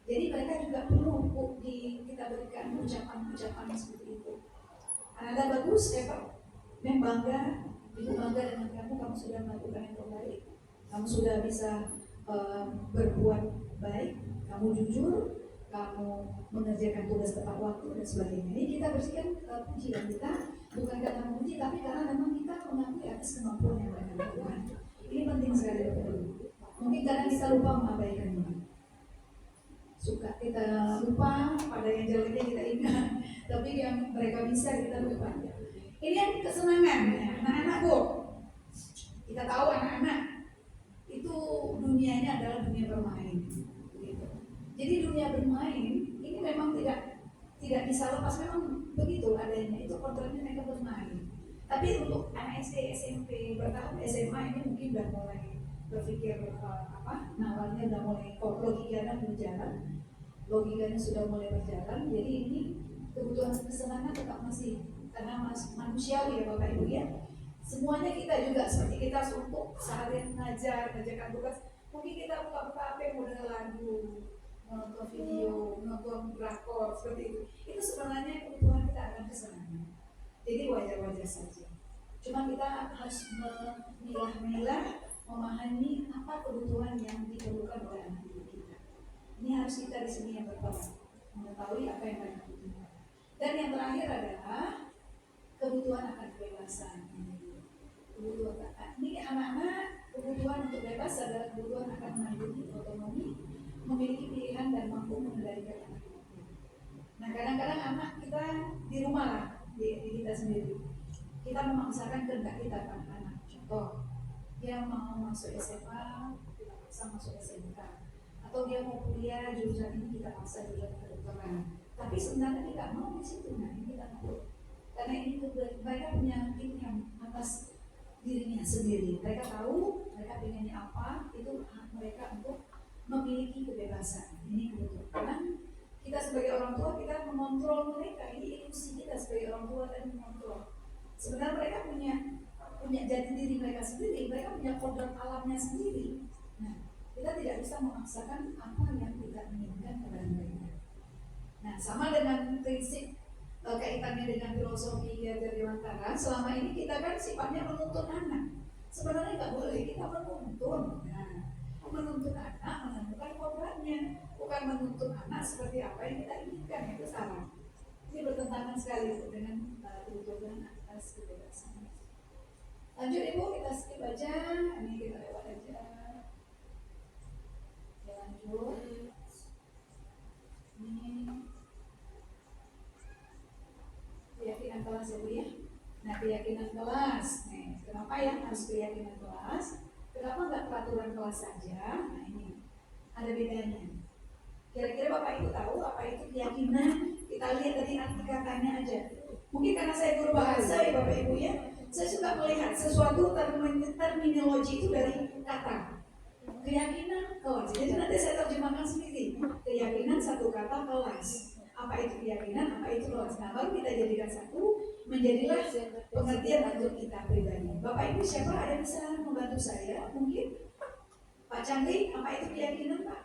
Jadi mereka juga perlu kita berikan ucapan-ucapan seperti itu. Anda bagus, hebat, bangga, ibu bangga dengan kamu sudah melakukan yang terbaik, kamu sudah bisa berbuat baik, kamu jujur, kamu mengerjakan tugas tepat waktu dan sebagainya. Ini kita bersihkan pujian kita bukan karena memuji, tapi karena memang kita mengakui atas kemampuan yang mereka lakukan. Ini penting sekali Bapak Ibu. Mungkin karena kita lupa mengabaikannya. Suka kita lupa pada yang jeleknya kita ingat, tapi yang mereka bisa kita lupa. Ini yang kesenangan ya, anak-anak Bu. Kita tahu anak-anak itu dunianya adalah dunia bermain. Gitu. Jadi dunia bermain ini memang tidak bisa lepas, memang begitu adanya, itu kontraknya mereka bermain. Tapi untuk anak SD, SMP, bertahap SMA ini mungkin sudah mulai berpikir nalarnya sudah mulai logikanya sudah mulai berjalan. Jadi ini kebutuhan kesenangan tetap masih, karena manusiawi ya Bapak Ibu ya. Semuanya kita juga seperti kita untuk seharian mengajarkan tugas, mungkin kita buka-buka HP model lagu, nonton video, nonton drakor seperti itu. Itu sebenarnya kebutuhan kita akan kesenangan. Jadi wajar-wajar saja. Cuma kita harus memilah-milah, memahami apa kebutuhan yang diperlukan oleh anak didik kita. Ini harus kita di sini yang berperan, mengetahui apa yang mereka butuhkan. Dan yang terakhir adalah kebutuhan akan kebebasan. Kebutuhan ini anak-anak, kebutuhan untuk bebas adalah kebutuhan akan mandiri, otonomi, memiliki pilihan dan mampu mengendalikan anak-anak. Nah kadang-kadang anak kita di rumah lah, di kita sendiri, kita memaksakan kehendak kita pada anak. Contoh, dia mau masuk SMA, kita paksa masuk SMK, atau dia mau kuliah jurusan ini, kita paksa jurusan kedokteran. Tapi sebenarnya tidak mau di situ. Nah ini kita mau, karena ini mereka punya pilihan atas dirinya sendiri. Mereka tahu mereka pengennya apa, itu hak mereka untuk memiliki kebebasan. Ini kebetulan kita sebagai orang tua, kita mengontrol mereka. Ini ilusi kita sebagai orang tua dan mengontrol. Sebenarnya mereka punya jati diri mereka sendiri, mereka punya kodrat alamnya sendiri. Nah, kita tidak bisa memaksakan apa yang kita inginkan kepada mereka. Nah, sama dengan prinsip kaitannya dengan filosofi Dewantara, selama ini kita kan sifatnya menuntun anak. Sebenarnya nggak boleh kita menuntun. Nah, Menuntut anak menentukan kodratnya, bukan menuntut anak seperti apa yang kita inginkan, itu salah. Ini bertentangan sekali dengan tuntutan atas kebebasan. Lanjut Ibu, kita skip aja, ini kita lewat aja. Ya, lanjut. Ini keyakinan kelas ya Bu ya. Nah, keyakinan kelas. Nih, kenapa ya harus keyakinan kelas? Kenapa nggak peraturan kelas saja? Nah, ini ada bedanya. Kira-kira Bapak Ibu tahu apa itu keyakinan? Kita lihat dari arti katanya aja. Mungkin karena saya guru bahasa ya Bapak Ibu ya, saya suka melihat sesuatu terminologi itu dari kata. Keyakinan kelas. Jadi nanti saya terjemahkan sendiri. Keyakinan satu kata kelas. Apa itu keyakinan, apa itu kelas. Nah, baru kita jadikan satu, menjadilah pengertian untuk kita pribadi. Bapak Ibu siapa ada yang bisa membantu saya? Mungkin Pak Chandri, apa itu keyakinan Pak?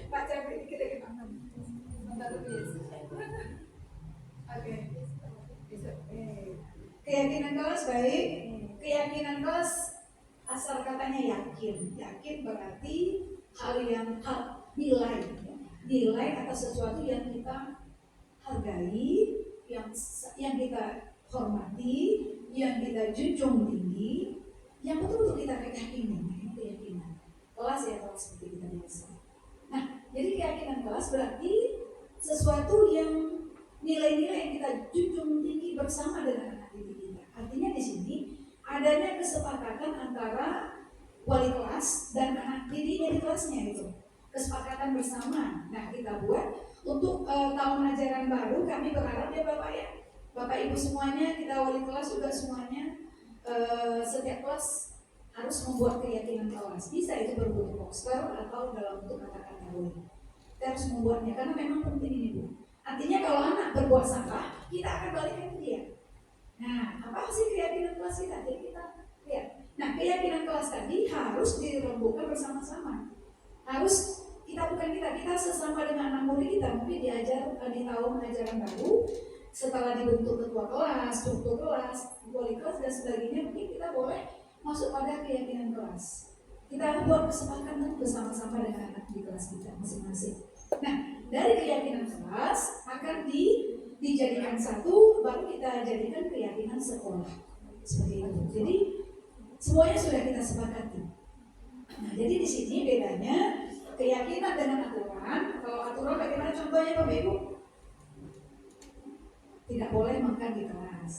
Pak Chandri kita gimana? Oke. Keyakinan kelas baik. Keyakinan kelas asal katanya yakin. Yakin berarti nilai. Nilai atas sesuatu yang kita hargai, yang kita hormati, yang kita junjung tinggi, yang betul-betul kita yakini. Nah, ini keyakinan. Kelas ya kelas seperti kita biasa. Nah, jadi keyakinan kelas berarti sesuatu yang nilai-nilai yang kita junjung tinggi bersama dengan anak didik kita. Artinya di sini adanya kesepakatan antara wali kelas dan anak didiknya di kelasnya itu. Kesepakatan bersama. Nah, kita buat untuk tahun ajaran baru, kami berharap ya Bapak ya, Bapak Ibu semuanya, kita wali kelas juga semuanya, setiap kelas harus membuat keyakinan kelas. Bisa itu berbentuk poster atau dalam bentuk kata-kata boleh. Kita harus membuatnya karena memang penting ini Bu. Artinya kalau anak berbuat salah, kita akan balikin ke dia. Nah, apa sih keyakinan kelas kita? Jadi kita lihat. Nah, keyakinan kelas tadi harus dirembukan bersama-sama. Harus kita sesama dengan anak murid kita mungkin diajar di tahun ajaran baru, setelah dibentuk ketua kelas, struktur kelas, wali kelas dan sebagainya, mungkin kita boleh masuk pada keyakinan kelas. Kita buat kesepakatan bersama-sama dengan anak di kelas kita masing-masing. Nah, dari keyakinan kelas akan dijadikan satu, baru kita jadikan keyakinan sekolah. Seperti itu. Jadi semuanya sudah kita sepakati. Nah, jadi di sini bedanya keyakinan dengan aturan. Kalau aturan bagaimana contohnya Bapak Ibu? Tidak boleh makan di kelas.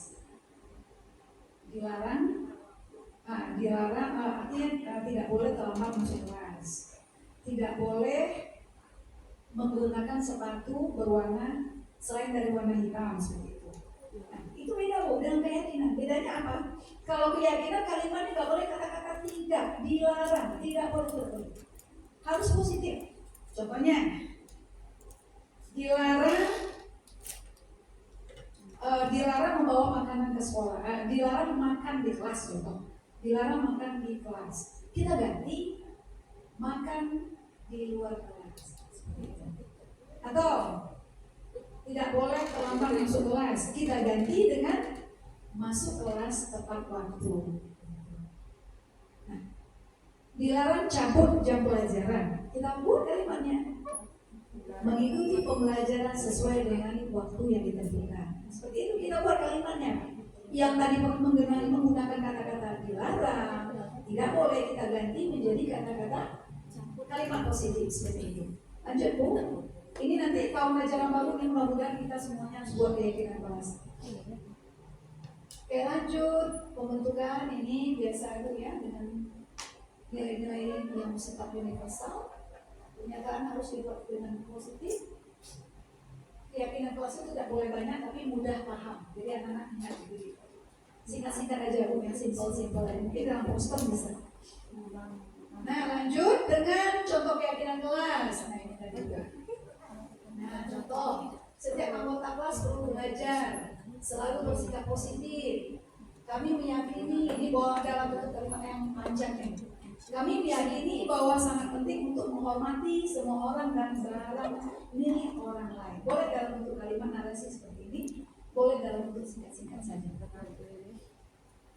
Dilarang artinya tidak boleh terlambat masuk kelas. Tidak boleh menggunakan sepatu berwarna selain dari warna hitam seperti itu. Nah, itu beda Bu dengan keyakinan. Bedanya apa? Kalau keyakinan kalimatnya nggak boleh kata-kata tidak, dilarang, tidak boleh. Harus positif. Contohnya, dilarang membawa makanan ke sekolah, dilarang makan di kelas contoh. Dilarang makan di kelas. Kita ganti makan di luar kelas. Atau tidak boleh terlambat masuk kelas. Kita ganti dengan masuk kelas tepat waktu. Nah, dilarang cabut jam pelajaran. Kita buat kalimatnya. Mengikuti pembelajaran sesuai dengan waktu yang ditentukan. Seperti itu kita buat kalimatnya. Yang tadi menggunakan kata-kata dilarang, tidak boleh kita ganti menjadi kata-kata kalimat positif seperti itu. Lanjut Bu. Ini nanti tahun ajaran baru yang mudah-mudahan kita semuanya harus buat keyakinan kelas. Oke, lanjut pembentukan ini biasa itu ya dengan nilai-nilai yang bersifat universal. Pernyataan harus dibuat dengan positif. Keyakinan kelas itu tidak boleh banyak tapi mudah paham. Jadi anak-anak ingat gitu. Singkat-singkat aja Bu, yang simpel-simpel. Mungkin dalam poster bisa. Nah, lanjut dengan contoh keyakinan kelas. Nah, ini tadi juga. Nah, contoh, setiap anggota kelas perlu belajar, selalu bersikap positif. Kami meyakini, ini bahwa dalam bentuk kalimat yang panjang ini. Kami meyakini bahwa sangat penting untuk menghormati semua orang dan barang milik orang lain. Boleh dalam bentuk kalimat narasi seperti ini, boleh dalam bentuk singkat-singkat saja.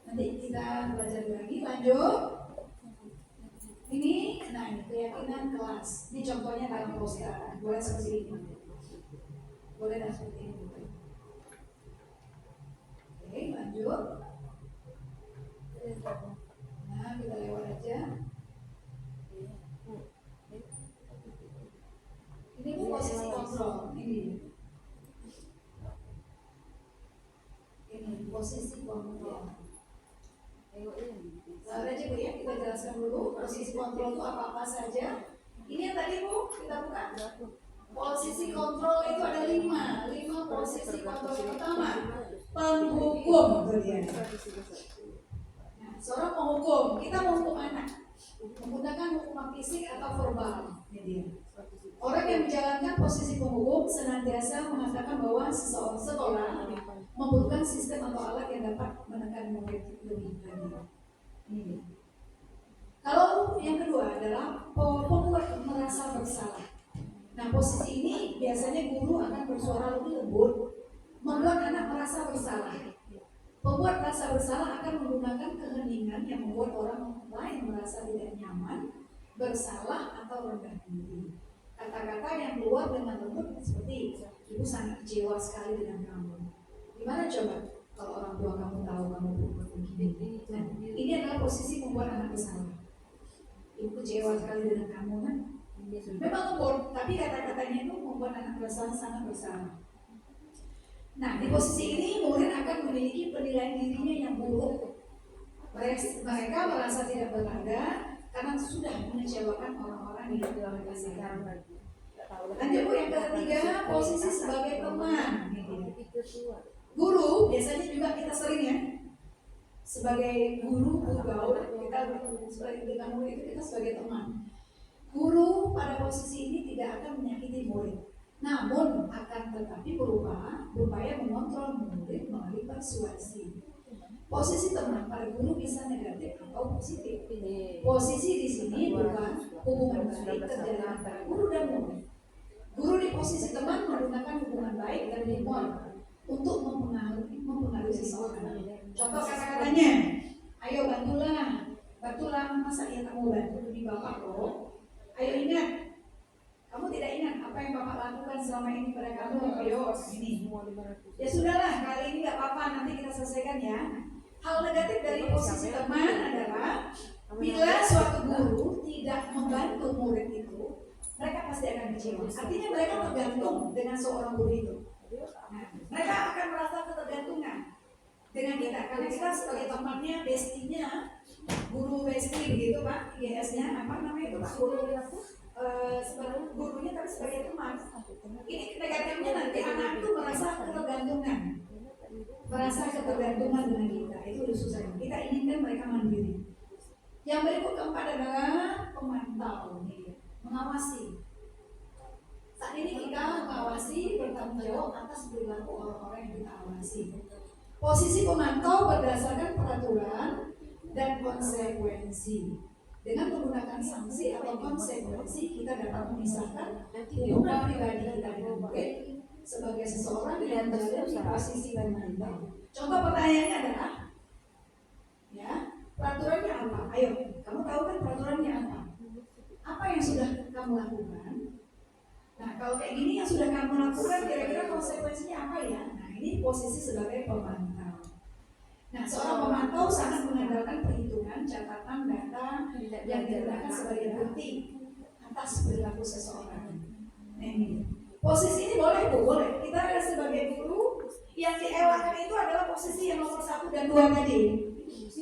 Nanti kita belajar lagi. Lanjut. Ini, nah ini keyakinan kelas. Ini contohnya dalam poster. Boleh seperti ini. Boleh dan seperti ini. Oke, lanjut. Nah, kita lewat aja. Ini posisi kontrol. Ini posisi kontrol. Sabar aja Bu ya, kita jelaskan dulu posisi kontrol itu apa-apa saja. Ini yang tadi Bu, kita buka. Posisi kontrol itu ada 5 posisi kontrol. Pertama, penghukum. Nah, seorang penghukum, kita menghukum anak menggunakan hukuman fisik atau verbal. Orang yang menjalankan posisi penghukum senantiasa mengatakan bahwa seseorang membutuhkan sistem atau alat yang dapat menekan murid lebih lanjut. Ini. Kalau yang kedua adalah pembuat merasa bersalah. Nah, posisi ini biasanya guru akan bersuara lebih lembut, membuat anak merasa bersalah. Pembuat merasa bersalah akan menggunakan keheningan yang membuat orang lain merasa tidak nyaman, bersalah atau rendah diri. Kata-kata yang keluar dengan lembut seperti ibu sangat kecewa sekali dengan kamu. Gimana coba kalau orang tua kamu tahu kamu berbuat begini? Nah, ini adalah posisi membuat anak bersalah. Ibu kecewa sekali dengan kamu kan? Memang lembut, tapi kata-katanya itu membuat anak bersalah, sangat bersalah. Nah, di posisi ini murid akan memiliki penilaian dirinya yang buruk. Mereka merasa tidak berharga karena sudah mengecewakan orang-orang yang telah dikasihkan. Lanjut Bu, yang ketiga, posisi sebagai teman. Guru biasanya juga kita sering ya, sebagai guru gaul, kita sebagai dengan murid itu kita sebagai teman. Guru pada posisi ini tidak akan menyakiti murid, namun akan tetapi berupaya mengontrol murid melalui persuasi. Posisi teman pada guru bisa negatif atau positif. Posisi di sini bukan hubungan baik terjadi antara guru dan murid. Guru di posisi teman menggunakan hubungan baik dan humor untuk mempengaruhi seseorang. Contoh kata-katanya, ayo bantulah masa ia kamu bantu demi bapak loh. Ayo ingat, kamu tidak ingat apa yang bapak lakukan selama ini pada kamu. Ayo ini. Ya sudahlah, kali ini nggak apa-apa, nanti kita selesaikan ya. Hal negatif dari posisi teman adalah bila suatu guru tidak membantu murid itu, mereka pasti akan kecewa. Artinya mereka tergantung dengan seorang guru itu. Nah, mereka akan merasa ketergantungan dengan kita karena kita sebagai temannya, bestinya, guru besti begitu Pak, IGS-nya apa namanya itu Pak, guru sebagai gurunya tapi sebagai teman. Ini negatifnya nanti anak itu merasa ketergantungan dengan kita, itu udah susah. Kita inginkan mereka mandiri. Yang berikut keempat adalah pemantau, mengawasi. Saat ini kita mengawasi, bertanggung jawab atas perilaku orang-orang yang kita awasi. Posisi pemantau berdasarkan peraturan dan konsekuensi. Dengan menggunakan sanksi atau konsekuensi, kita dapat memisahkan hubungan pribadi kita dengan murid sebagai seseorang yang berada di posisi pemantau. Contoh pertanyaannya adalah, ya, peraturannya apa? Ayo, kamu tahu kan peraturannya apa? Apa yang sudah kamu lakukan? Nah, kalau kayak gini yang sudah kamu lakukan, kira-kira konsekuensinya apa ya? Nah, ini posisi sebagai pemantau. Nah, seorang pemantau sangat mengandalkan perhitungan, catatan, data yang digunakan sebagai bukti atas perilaku seseorang. Nah, ini posisi ini boleh Bu, boleh. Kita sebagai guru yang dielakkan itu adalah posisi yang nomor 1 dan 2 tadi,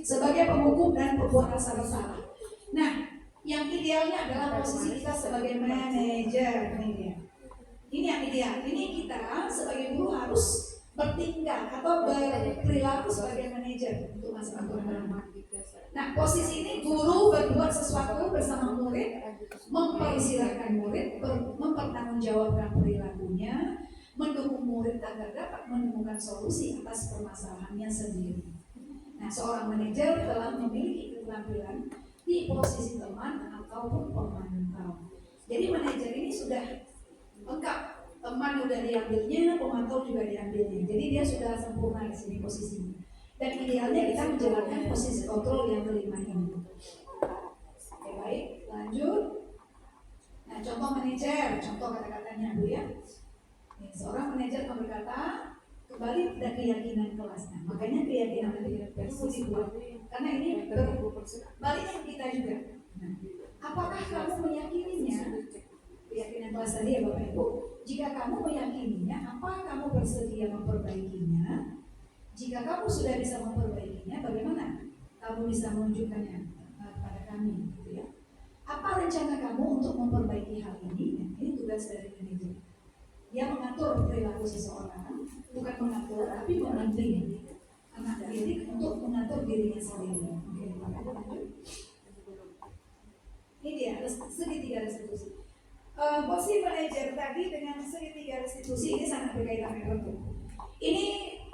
sebagai penghukum dan pembuat rasa bersalah. Nah, yang idealnya adalah posisi kita sebagai manajer. Ini yang ideal. Ini kita sebagai guru harus bertingkah atau berperilaku sebagai manajer untuk masa depan. Nah, posisi ini guru berbuat sesuatu bersama murid, mempersilahkan murid, mempertanggungjawabkan perilakunya, mendukung murid agar dapat menemukan solusi atas permasalahannya sendiri. Nah, seorang manajer telah memiliki keterampilan di posisi teman ataupun pemantau. Jadi manajer ini sudah lengkap, teman sudah diambilnya, pemantau juga diambilnya. Jadi dia sudah sempurna di sini posisinya. Dan idealnya kita menjalankan posisi kontrol yang kelima ini. Oke, baik, lanjut. Nah, contoh manajer, contoh kata-katanya Bu ya. Nih, seorang manajer berkata, kembali pada keyakinan kelas. Nah, makanya keyakinan versi dibuat. Karena ini baliknya kita juga. Nah, apakah kamu meyakininya? Keyakinan kelas tadi ya Bapak Ibu. Jika kamu meyakininya, apa kamu bersedia memperbaikinya? Jika kamu sudah bisa memperbaikinya, bagaimana kamu bisa menunjukkannya kepada kami? Gitu ya. Apa rencana kamu untuk memperbaiki hal ini? Nah, ini tugas dari manajer. Dia mengatur perilaku seseorang, bukan mengatur, tapi membimbing anak didik untuk mengatur dirinya sendiri. Oke, lanjut. Ini dia segitiga restitusi. Posisi manajer tadi dengan segitiga restitusi ini sangat berkaitan erat. Ini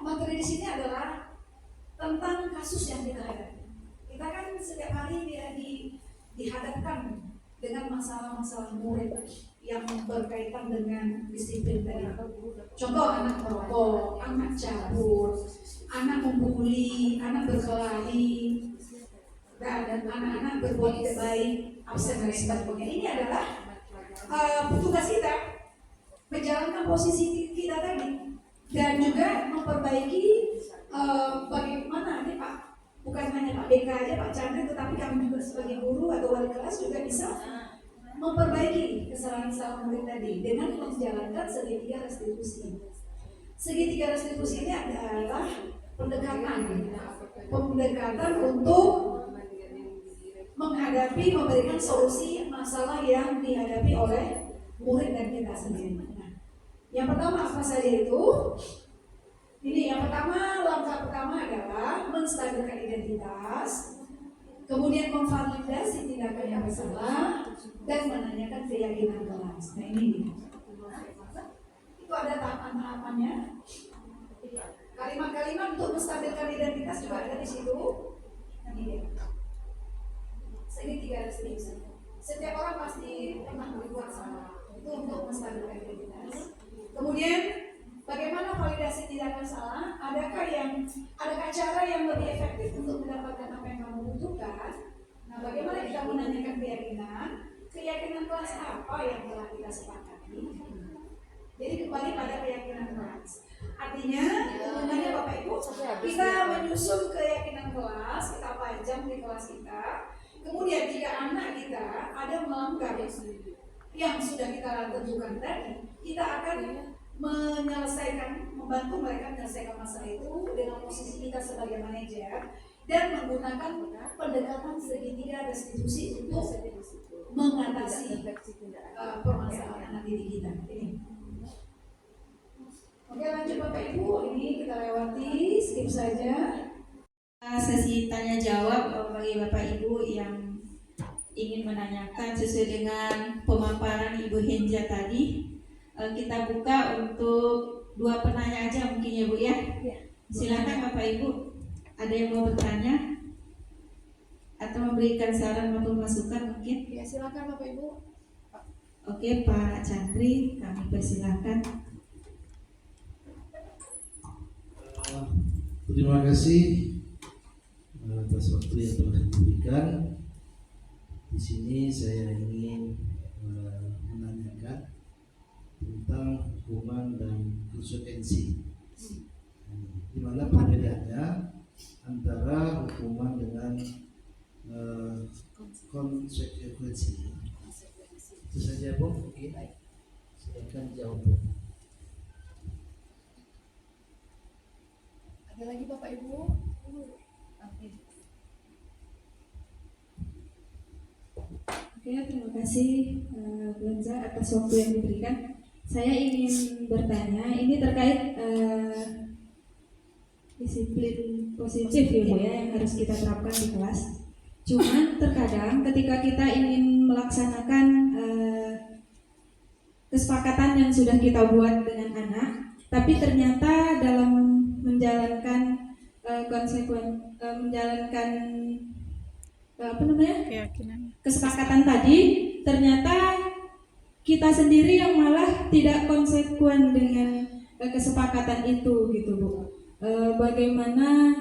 materi di sini adalah tentang kasus yang kita hadapi. Kita kan setiap hari dihadapkan dengan masalah-masalah murid yang berkaitan dengan disiplin tadi. Contoh anak merokok, anak cabut, anak membuli, anak berkelahi, dan anak-anak berbuat tidak baik, absen dan sebagainya. Ini adalah tugas kita menjalankan posisi kita tadi dan juga memperbaiki bagaimana nih Pak, bukan hanya Pak BK aja, Pak Chandra, tetapi kami juga sebagai guru atau wali kelas juga bisa memperbaiki kesalahan-kesalahan murid tadi dengan menjalankan segitiga restitusi. Segitiga restitusi ini adalah pendekatan untuk menghadapi, memberikan solusi masalah yang dihadapi oleh murid dan kita sendiri. Nah, yang pertama apa saja itu? Ini yang pertama, langkah pertama adalah menstabilkan identitas, kemudian memvalidasi tindakan yang bersalah, dan menanyakan keyakinan kelas. Nah ini dia. Itu ada tahapan-tahapannya. Kalimat-kalimat untuk menstabilkan identitas juga ada di situ. Nah ini dia. Segitiga restitusi. Setiap orang pasti pernah berbuat salah. Itu untuk menstabilkan identitas. Kemudian bagaimana validasi tindakan salah? Adakah cara yang lebih efektif untuk mendapatkan apa yang kamu butuhkan? Nah, bagaimana kita menanyakan keyakinan kelas apa yang telah kita sepakati? Jadi kembali pada keyakinan kelas. Artinya, hubungannya Bapak Ibu, kita menyusun keyakinan kelas, kita pajang di kelas kita. Kemudian jika anak kita ada melanggar yang sudah kita tentukan tadi, kita akan membantu mereka menyelesaikan masalah itu dengan posisi kita sebagai manajer dan menggunakan pendekatan segitiga restitusi untuk mengatasi permasalahan anak didik kita. Oke, lanjut Bapak Ibu, ini kita lewati, skip saja. Sesi tanya jawab bagi Bapak Ibu yang ingin menanyakan sesuai dengan pemaparan Ibu Henja tadi. Kita buka untuk 2 penanya aja mungkin ya Bu ya. Silakan Bapak Ibu, ada yang mau bertanya atau memberikan saran maupun masukan mungkin? Ya, silakan Bapak Ibu. Oke, Pak Chandri, kami persilakan. Terima kasih atas waktu yang telah diberikan. Di sini saya ingin menanyakan tentang hukuman dan konsekuensi. Di mana perbedaannya antara hukuman dengan konsekuensi? Itu saja Bu, mungkin silakan jawab Bu. Ada lagi Bapak Ibu? Oke, terima kasih Glenza atas waktu yang diberikan. Saya ingin bertanya, ini terkait disiplin positif ya Bu ya, yang harus kita terapkan di kelas. Cuman terkadang ketika kita ingin melaksanakan kesepakatan yang sudah kita buat dengan anak, tapi ternyata dalam menjalankan kesepakatan tadi, ternyata kita sendiri yang malah tidak konsekuen dengan kesepakatan itu gitu Bu. Bagaimana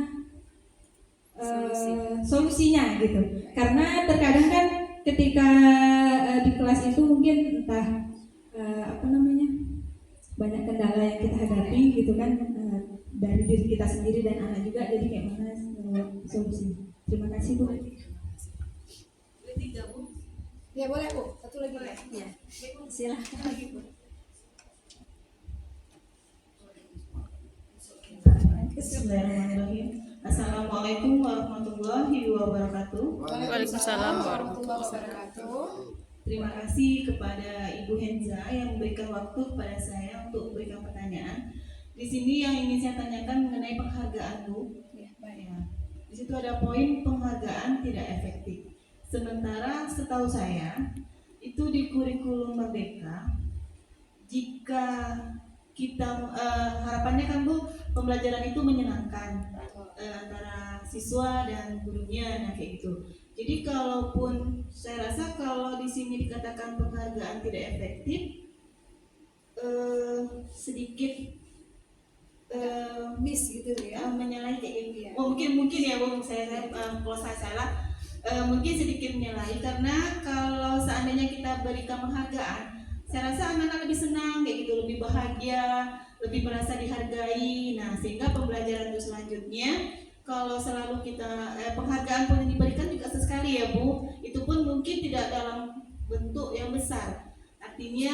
solusinya gitu. Karena terkadang kan ketika di kelas itu mungkin entah banyak kendala yang kita hadapi gitu kan, dari diri kita sendiri dan anak juga, jadi kayak mana solusi. Terima kasih Bu. Ya boleh Bu, satu lagi boleh. Ya, silahkan lagi Bu. Bismillahirrahmanirrahim. Assalamualaikum warahmatullahi wabarakatuh. Waalaikumsalam warahmatullahi wabarakatuh. Terima kasih kepada Ibu Henza yang memberikan waktu kepada saya untuk memberikan pertanyaan. Di sini yang ingin saya tanyakan mengenai penghargaan Bu. Ya. Di situ ada poin penghargaan tidak efektif. Sementara setahu saya itu di kurikulum Merdeka, jika kita harapannya kan Bu, pembelajaran itu menyenangkan antara siswa dan gurunya, nah kayak gitu. Jadi kalaupun saya rasa kalau di sini dikatakan penghargaan tidak efektif, sedikit Miss gitu ya. menyalahi kayak gitu. Iya. Oh, mungkin ya Bu, saya kalau saya salah, mungkin sedikit menyalahi, karena kalau seandainya kita berikan penghargaan, saya rasa anak-anak lebih senang kayak gitu, lebih bahagia, lebih merasa dihargai. Nah, sehingga pembelajaran itu selanjutnya kalau selalu kita penghargaan pun yang diberikan juga sesekali ya Bu, itu pun mungkin tidak dalam bentuk yang besar. Artinya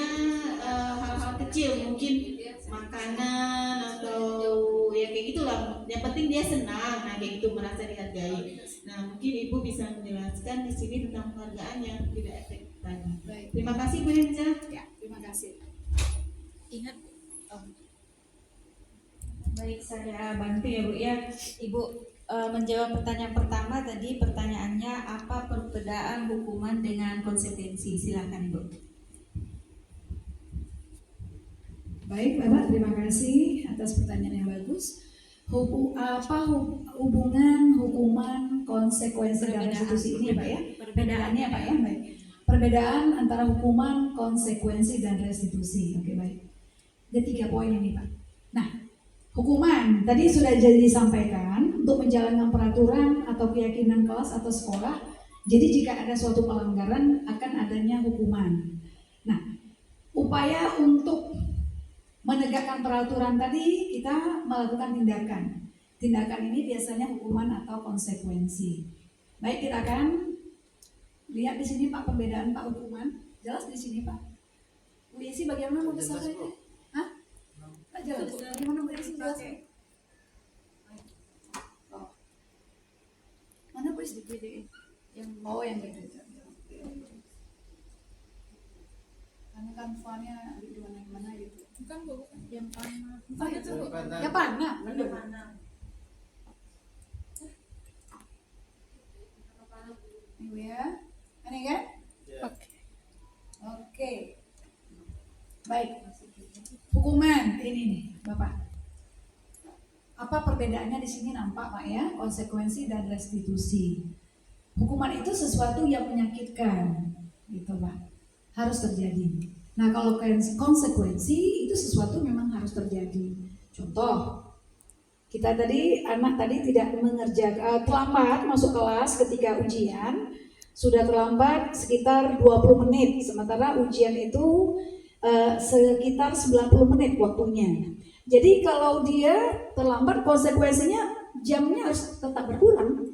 hal-hal kecil, mungkin makanan atau ya kayak gitulah. Yang penting dia senang, nah kayak gitu, merasa dihargai. Nah, mungkin Ibu bisa menjelaskan di sini tentang penghargaan yang tidak efektif tadi. Baik. Terima kasih Bu Henza. Ya, terima kasih. Ingat Baik, saya bantu ya Bu ya. Ibu menjawab pertanyaan pertama tadi, pertanyaannya apa perbedaan hukuman dengan konsekuensi? Silakan Ibu. Baik Bapak, terima kasih atas pertanyaan yang bagus. Hubungan hukuman, konsekuensi dan restitusi ini Pak ya? Perbedaannya Pak ya? Baik. Perbedaan antara hukuman, konsekuensi dan restitusi. Oke, baik. Ada 3 poin ini Pak. Nah, hukuman tadi sudah disampaikan untuk menjalankan peraturan atau keyakinan kelas atau sekolah. Jadi jika ada suatu pelanggaran akan adanya hukuman. Nah, upaya untuk menegakkan peraturan tadi kita melakukan tindakan. Tindakan ini biasanya hukuman atau konsekuensi. Baik, kita akan lihat di sini Pak perbedaan Pak hukuman. Jelas di sini Pak. Bu Yesi bagaimana mau kesampaian? Hah? Tak jelas. Bagaimana Bu Yesi jelas? Oh. Mana Bu Yesi? Yang yang gitu. Karena kan file-nya di mana gitu. Bukan Bu, yang panah. Itu yang panah. Ini ya. Ini kan? Oke. Baik. Hukuman ini nih, Bapak. Apa perbedaannya di sini nampak Pak ya? Konsekuensi dan restitusi. Hukuman itu sesuatu yang menyakitkan, gitu Pak. Harus terjadi. Nah, kalau konsekuensi itu sesuatu memang harus terjadi. Contoh, kita tadi anak tadi tidak mengerjakan terlambat masuk kelas ketika ujian, sudah terlambat sekitar 20 menit, sementara ujian itu sekitar 90 menit waktunya. Jadi kalau dia terlambat, konsekuensinya jamnya harus tetap berkurang.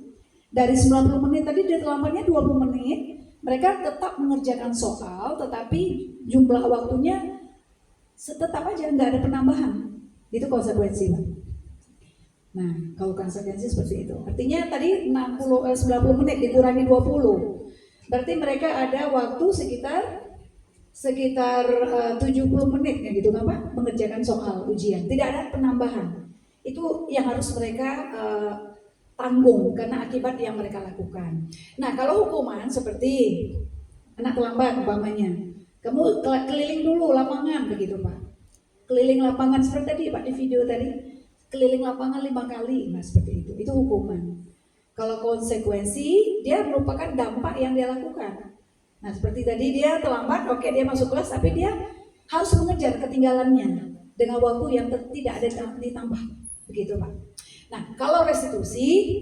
Dari 90 menit tadi dia terlambatnya 20 menit, mereka tetap mengerjakan soal, tetapi jumlah waktunya tetap aja nggak ada penambahan. Itu konsekuensi Pak. Nah, kalau konsekuensi seperti itu. Artinya tadi 90 menit dikurangi 20. Berarti mereka ada waktu sekitar 70 menit ya gitu kan Pak, mengerjakan soal ujian. Tidak ada penambahan. Itu yang harus mereka tanggung karena akibat yang mereka lakukan. Nah, kalau hukuman seperti anak terlambat umpamanya, kamu keliling dulu lapangan begitu Pak. Keliling lapangan seperti tadi Pak di video tadi, keliling lapangan 5 kali, nah seperti itu hukuman. Kalau konsekuensi dia merupakan dampak yang dia lakukan. Nah seperti tadi dia terlambat, oke dia masuk kelas, tapi dia harus mengejar ketinggalannya dengan waktu yang tidak ada ditambah, begitu Pak. Nah kalau restitusi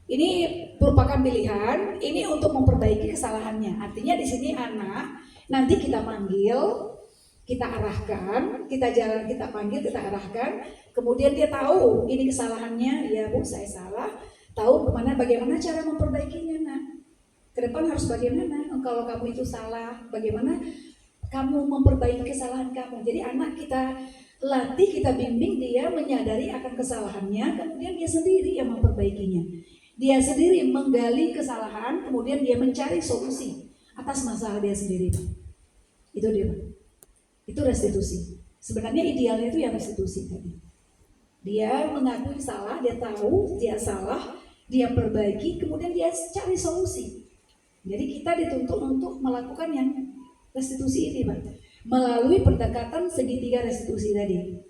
Ini merupakan pilihan, ini untuk memperbaiki kesalahannya. Artinya di sini anak nanti kita manggil, kita arahkan, kita jalan, kita panggil, kita arahkan, kemudian dia tahu ini kesalahannya, ya Bu saya salah, tahu bagaimana cara memperbaikinya nak. Ke depan harus bagaimana, kalau kamu itu salah, bagaimana kamu memperbaiki kesalahan kamu. Jadi anak kita latih, kita bimbing dia menyadari akan kesalahannya, kemudian dia sendiri yang memperbaikinya. Dia sendiri menggali kesalahan, kemudian dia mencari solusi atas masalah dia sendiri, Pak. Itu dia, Pak. Itu restitusi. Sebenarnya idealnya itu yang restitusi tadi. Dia mengakui salah, dia tahu dia salah, dia perbaiki, kemudian dia cari solusi. Jadi kita dituntut untuk melakukan yang restitusi ini, Pak. Melalui pendekatan segitiga restitusi tadi.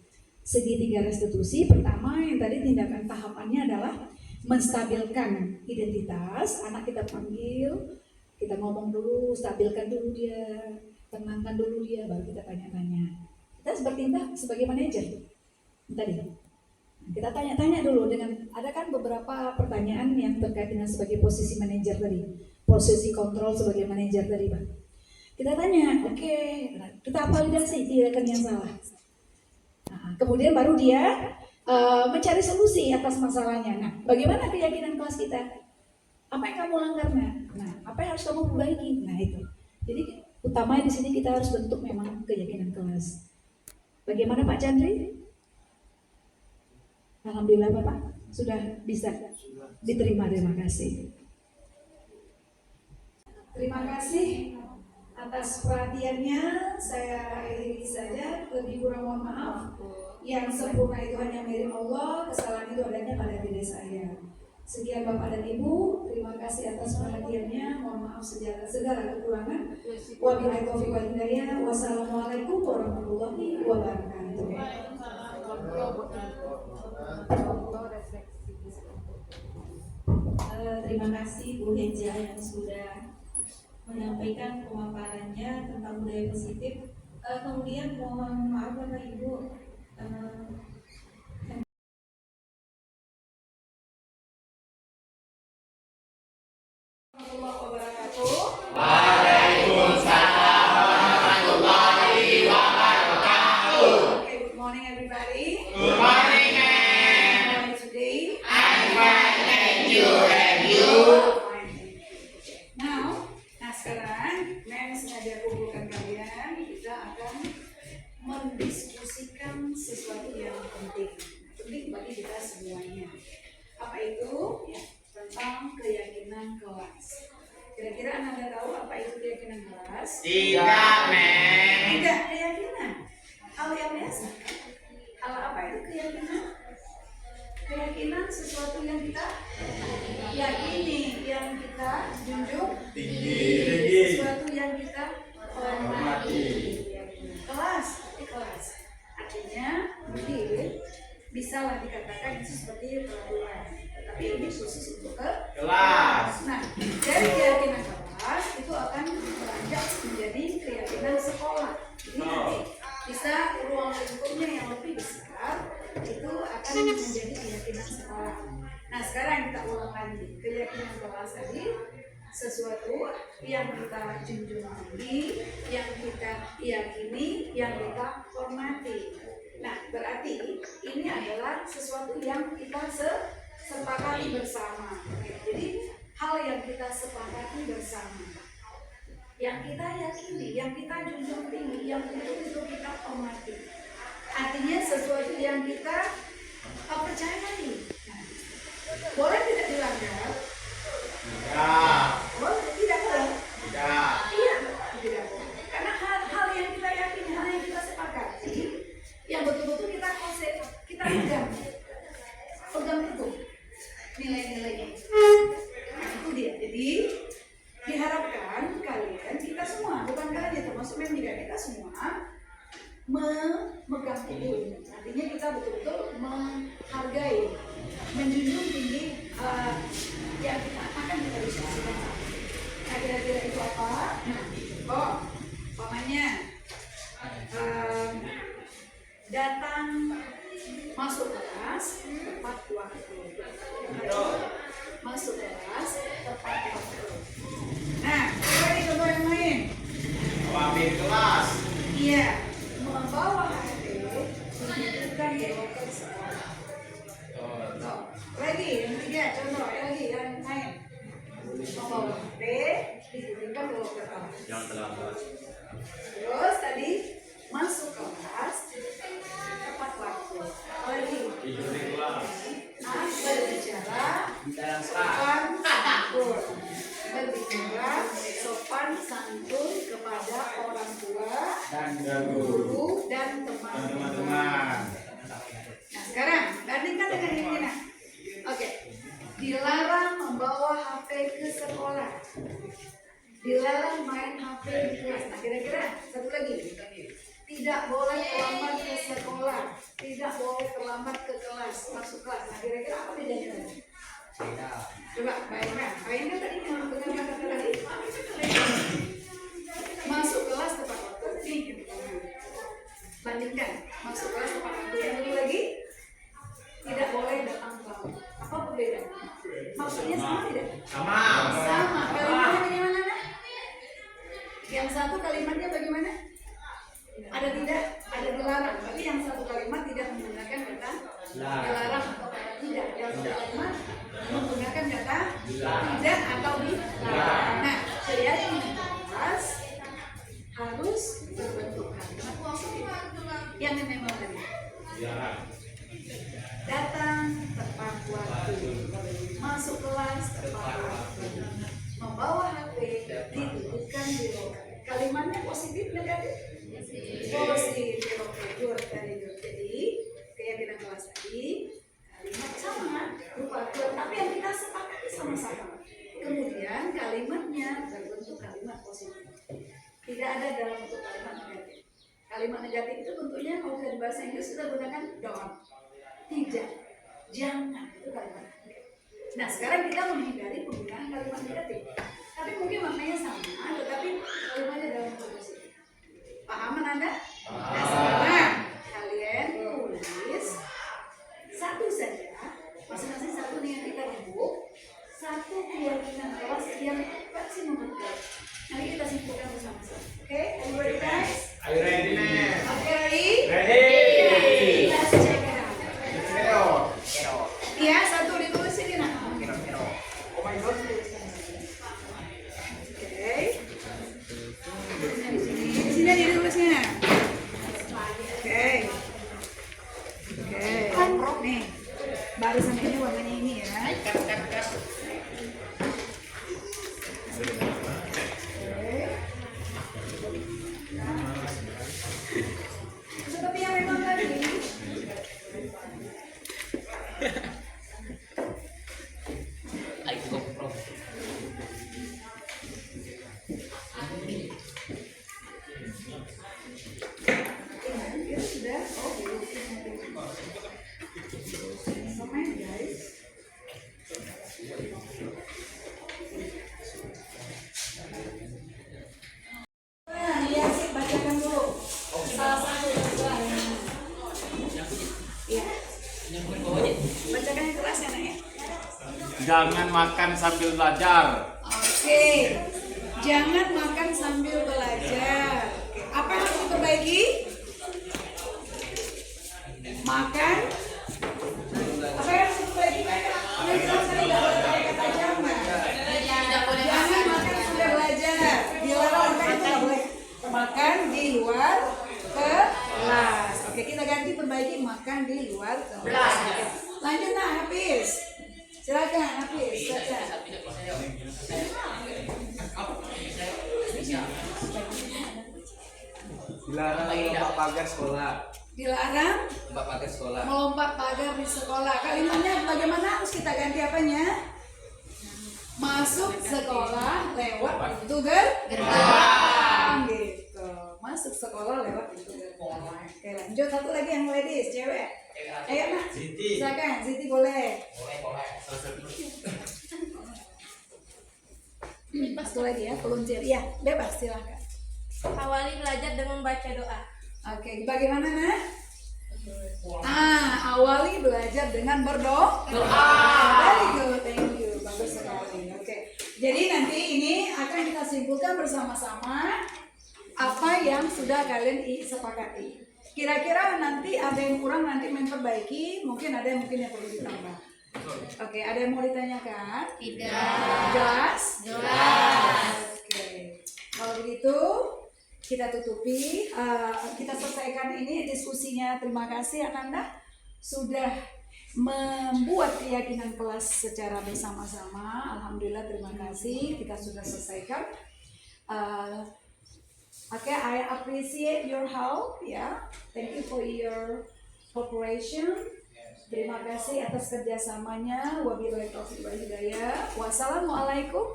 Segitiga restitusi pertama yang tadi tindakan tahapannya adalah menstabilkan identitas, anak kita panggil, kita ngomong dulu, stabilkan dulu dia, tenangkan dulu dia, baru kita tanya-tanya. Kita bertindak sebagai manajer tadi. Kita tanya-tanya dulu dengan, ada kan beberapa pertanyaan yang terkait dengan sebagai posisi manajer tadi, posisi kontrol sebagai manajer tadi, Pak. Kita tanya, oke, kita validasi tindakan yang salah. Nah, kemudian baru dia mencari solusi atas masalahnya. Nah, bagaimana keyakinan kelas kita? Apa yang kamu langgar? Nah, apa yang harus kamu perbaiki? Nah, itu. Jadi utamanya di sini kita harus bentuk memang keyakinan kelas. Bagaimana Pak Chandri? Alhamdulillah Bapak sudah bisa diterima. Terima kasih. Terima kasih atas perhatiannya. Saya akhiri saja. Lebih kurang mohon maaf. Yang sempurna itu hanya milik Allah, kesalahan itu adanya pada diri saya. Sekian Bapak dan Ibu, terima kasih atas perhatiannya. Mohon maaf segala kekurangan. Wabillahi taufiq wal hidayah. Wassalamualaikum warahmatullahi wabarakatuh. Terima kasih Bu Heja yang sudah menyampaikan pemaparannya tentang budaya positif. Kemudian mohon maaf Bapak Ibu, Waalaikumsalam warahmatullahi wabarakatuh. Okay, good morning everybody. Good morning, ma'am. How are you today? I'm fine, thank you. And you? Nah sekarang, Mem sengaja kumpulkan kalian. Kita akan mendiskusikan sesuatu yang penting bagi kita semuanya. Apa itu? Ya, tentang keyakinan kelas. Kira-kira Anda tahu apa itu keyakinan kelas? Tidak, ma'am. Tidak, keyakinan. Hal yang biasa. Hal apa itu keyakinan? Keyakinan sesuatu yang kita yakini, yang kita junjung tinggi, sesuatu yang kita hormati. Kelas, kelas. Artinya mungkin bisalah dikatakan itu seperti peraturan, tapi ini khusus untuk kelas. Nah, dari keyakinan kelas itu akan beranjak menjadi keyakinan sekolah. Jadi nanti bisa ruang lingkupnya yang lebih besar itu akan menjadi keyakinan sekolah. Nah, sekarang kita ulang lagi. Keyakinan kelas tadi sesuatu yang kita junjung tinggi, yang kita yakini, yang kita hormati. Nah, berarti ini adalah sesuatu yang kita sepakati bersama. Jadi, hal yang kita sepakati bersama, yang kita yakini, yang kita junjung tinggi, yang itu kita hormati. Artinya sesuatu yang kita percayai. Nah, boleh tidak dilanggar? Tidak. Boleh tidak boleh? Tidak. Iya, tidak boleh. Karena hal-hal yang kita yakini, hal yang kita sepakati, yang betul-betul kita konsep, kita pegang itu nilai-nilainya. Nah, itu dia. Jadi diharapkan kalian, kita semua, bukan kalian termasuk memang juga kita semua memegang itu. Artinya kita betul-betul menghargai, menjunjung tinggi yang kita akan kita diskusikan. Nah, kira-kira itu apa? Oh, umpamanya datang masuk kelas tepat waktu. masuk kelas tepat waktu. Nah, coba nih contoh yang lain. Pamit kelas. Iya, membawa HP bukan di loker sekolah. Tuh. Lagi yang ketiga, contoh lagi yang lain. Membawa HP dititipkan di loker kelas. Jangan terlambat. Terus tadi masuk kelas tepat waktu. Lagi Tidur di kelas. berbicara sopan santun. Berbicara sopan santun kepada orang tua, Dan guru dan teman-teman. teman-teman. Nah sekarang bandingkan dengan ini nah. Oke, dilarang membawa HP ke sekolah. Dilarang main HP di kelas. Nah kira-kira satu lagi. Tidak boleh terlambat ke sekolah. Tidak boleh terlambat ke kelas, masuk kelas. Nah kira-kira apa bedanya tadi? Coba bayangkan. Bayangkan tadi yang dengan kata tadi. Masuk kelas tepat waktu. Nih, bandingkan. Masuk kelas tepat waktu. Yang ini lagi. Tidak boleh datang terlambat. Apa perbedaannya? Maksudnya sama tidak? Sama. Sama. Kalimatnya bagaimana? Nak? Yang satu kalimatnya bagaimana? Ada tidak? Ada dilarang. Tapi yang satu kalimat tidak menggunakan kata dilarang atau kata tidak. Yang satu kalimat menggunakan kata tidak atau dilarang. Nah, jadi kelas harus berbentuk kalimat positif. Yang memang tadi. Datang tepat waktu, masuk kelas tepat waktu, membawa HP dititipkan di loker. Kalimatnya positif negatif? Positif. Oke, good, very good. Jadi keyakinan kelas tadi kalimat sama berupa good, tapi yang kita sepakati sama-sama. Kemudian kalimatnya berbentuk kalimat positif. Tidak ada dalam bentuk kalimat negatif. Kalimat negatif itu bentuknya kalau di bahasa Inggris kita gunakan don't. Tidak, jangan, itu kalimat negatif. Nah sekarang kita menghindari penggunaan kalimat negatif. Tapi mungkin maknanya sama, tetapi kalimatnya dalam bentuk positif. Pahaman Anda? Nah sekarang kalian tulis satu saja, masing-masing satu nih yang kita rembuk, satu keyakinan kelas yang maksimum betul. Nanti kita simpulkan bersama-sama. Oke, are you ready guys? Are you ready, Nen? Okay, ready? Ready. Let's check it out. Zero. Iya, satu ditulis ini nah. Oke. Di sini aja ditulisnya. Oke. Nih. Barisan ini warnanya ini ya. Seperti yang memang tadi. Ya sudah. Sama ya guys. Ya sih bacakan dulu. Salah satu ya. Bacakan yang keras ya nak ya. Jangan makan sambil belajar. Oke. Jangan makan sambil belajar. Oke. Apa yang harus diperbaiki? Makan. Apa yang harus diperbaiki? Yang jelas tadi nggak boleh pakai kata jangan. Jangan makan sambil belajar. Dilarang makan itu nggak boleh. Makan di luar kelas. Oke, kita ganti perbaiki makan di luar kelas. Lanjut nah, Hafiz. Silakan Hafiz. Dilarang melompat pagar sekolah. Dilarang Melompat pagar sekolah. melompat pagar di sekolah. Kalimatnya bagaimana harus kita ganti apanya? Masuk sekolah lewat pintu gerbang gitu. Masuk sekolah lewat pintu gerbang. Oke, lanjut satu lagi yang ladies, cewek. Ayo nak, silakan, Siti boleh. Satu lagi ya, volunteer. Ya, bebas silakan. Awali belajar dengan baca doa. Oke, bagaimana nak? awali belajar dengan berdoa. Very good, thank you. Bagus sekali. Oke. Jadi nanti ini akan kita simpulkan bersama-sama apa yang sudah kalian sepakati. Kira-kira nanti ada yang kurang nanti memperbaiki, mungkin ada yang perlu ditambah. Oke, ada yang mau ditanyakan? Tidak. Jelas? Jelas. Oke. Kalau begitu kita tutupi, kita selesaikan ini diskusinya. Terima kasih Ananda sudah membuat keyakinan kelas secara bersama-sama. Alhamdulillah, terima kasih. Kita sudah selesaikan. Okay, I appreciate your help. Yeah, thank you for your cooperation. Terima kasih atas kerjasamanya. Wabillahi taufiq wal hidayah. Wassalamualaikum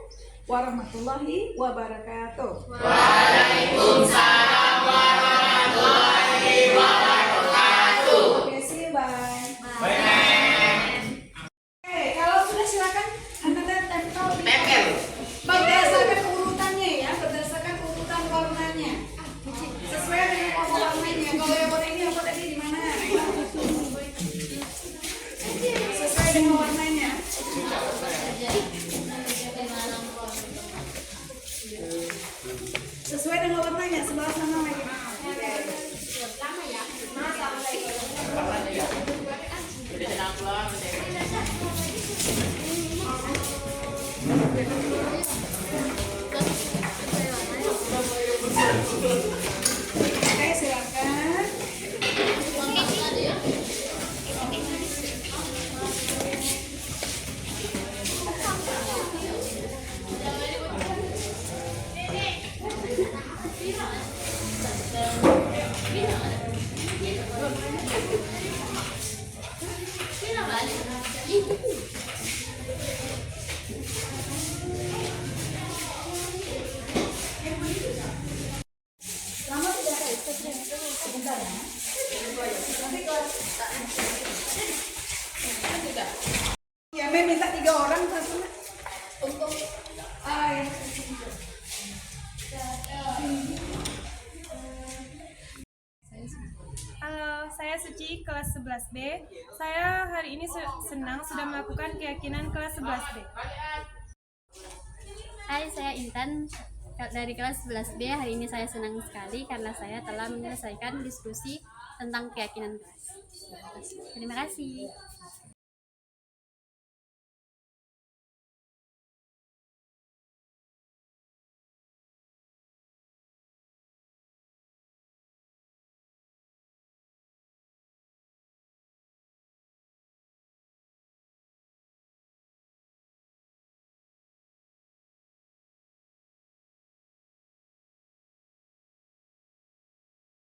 warahmatullahi wabarakatuh. Waalaikumsalam warahmatullahi wabarakatuh. Oke, see you, bye. Bye. Oke, kalau sudah silakan Anda tempel. Tempel. Berdasarkan urutannya ya, berdasarkan urutan warnanya. Sesuai dengan warnanya. Kalau yang warna ini, yang warna ini di mana? Sesuai dengan warnanya. Sesuai dengan warnanya, sebelah sana lagi. Oke, silakan. Lama tidak ada itu sebentar ya. Nanti kelas ya, Mem minta 3 orang kelasnya untuk ya. Halo, saya Suci, kelas 11B. Saya hari ini senang sudah melakukan keyakinan kelas 11B. Hai, saya Intan dari kelas 11B. Hari ini saya senang sekali karena saya telah menyelesaikan diskusi tentang keyakinan kelas. Terima kasih.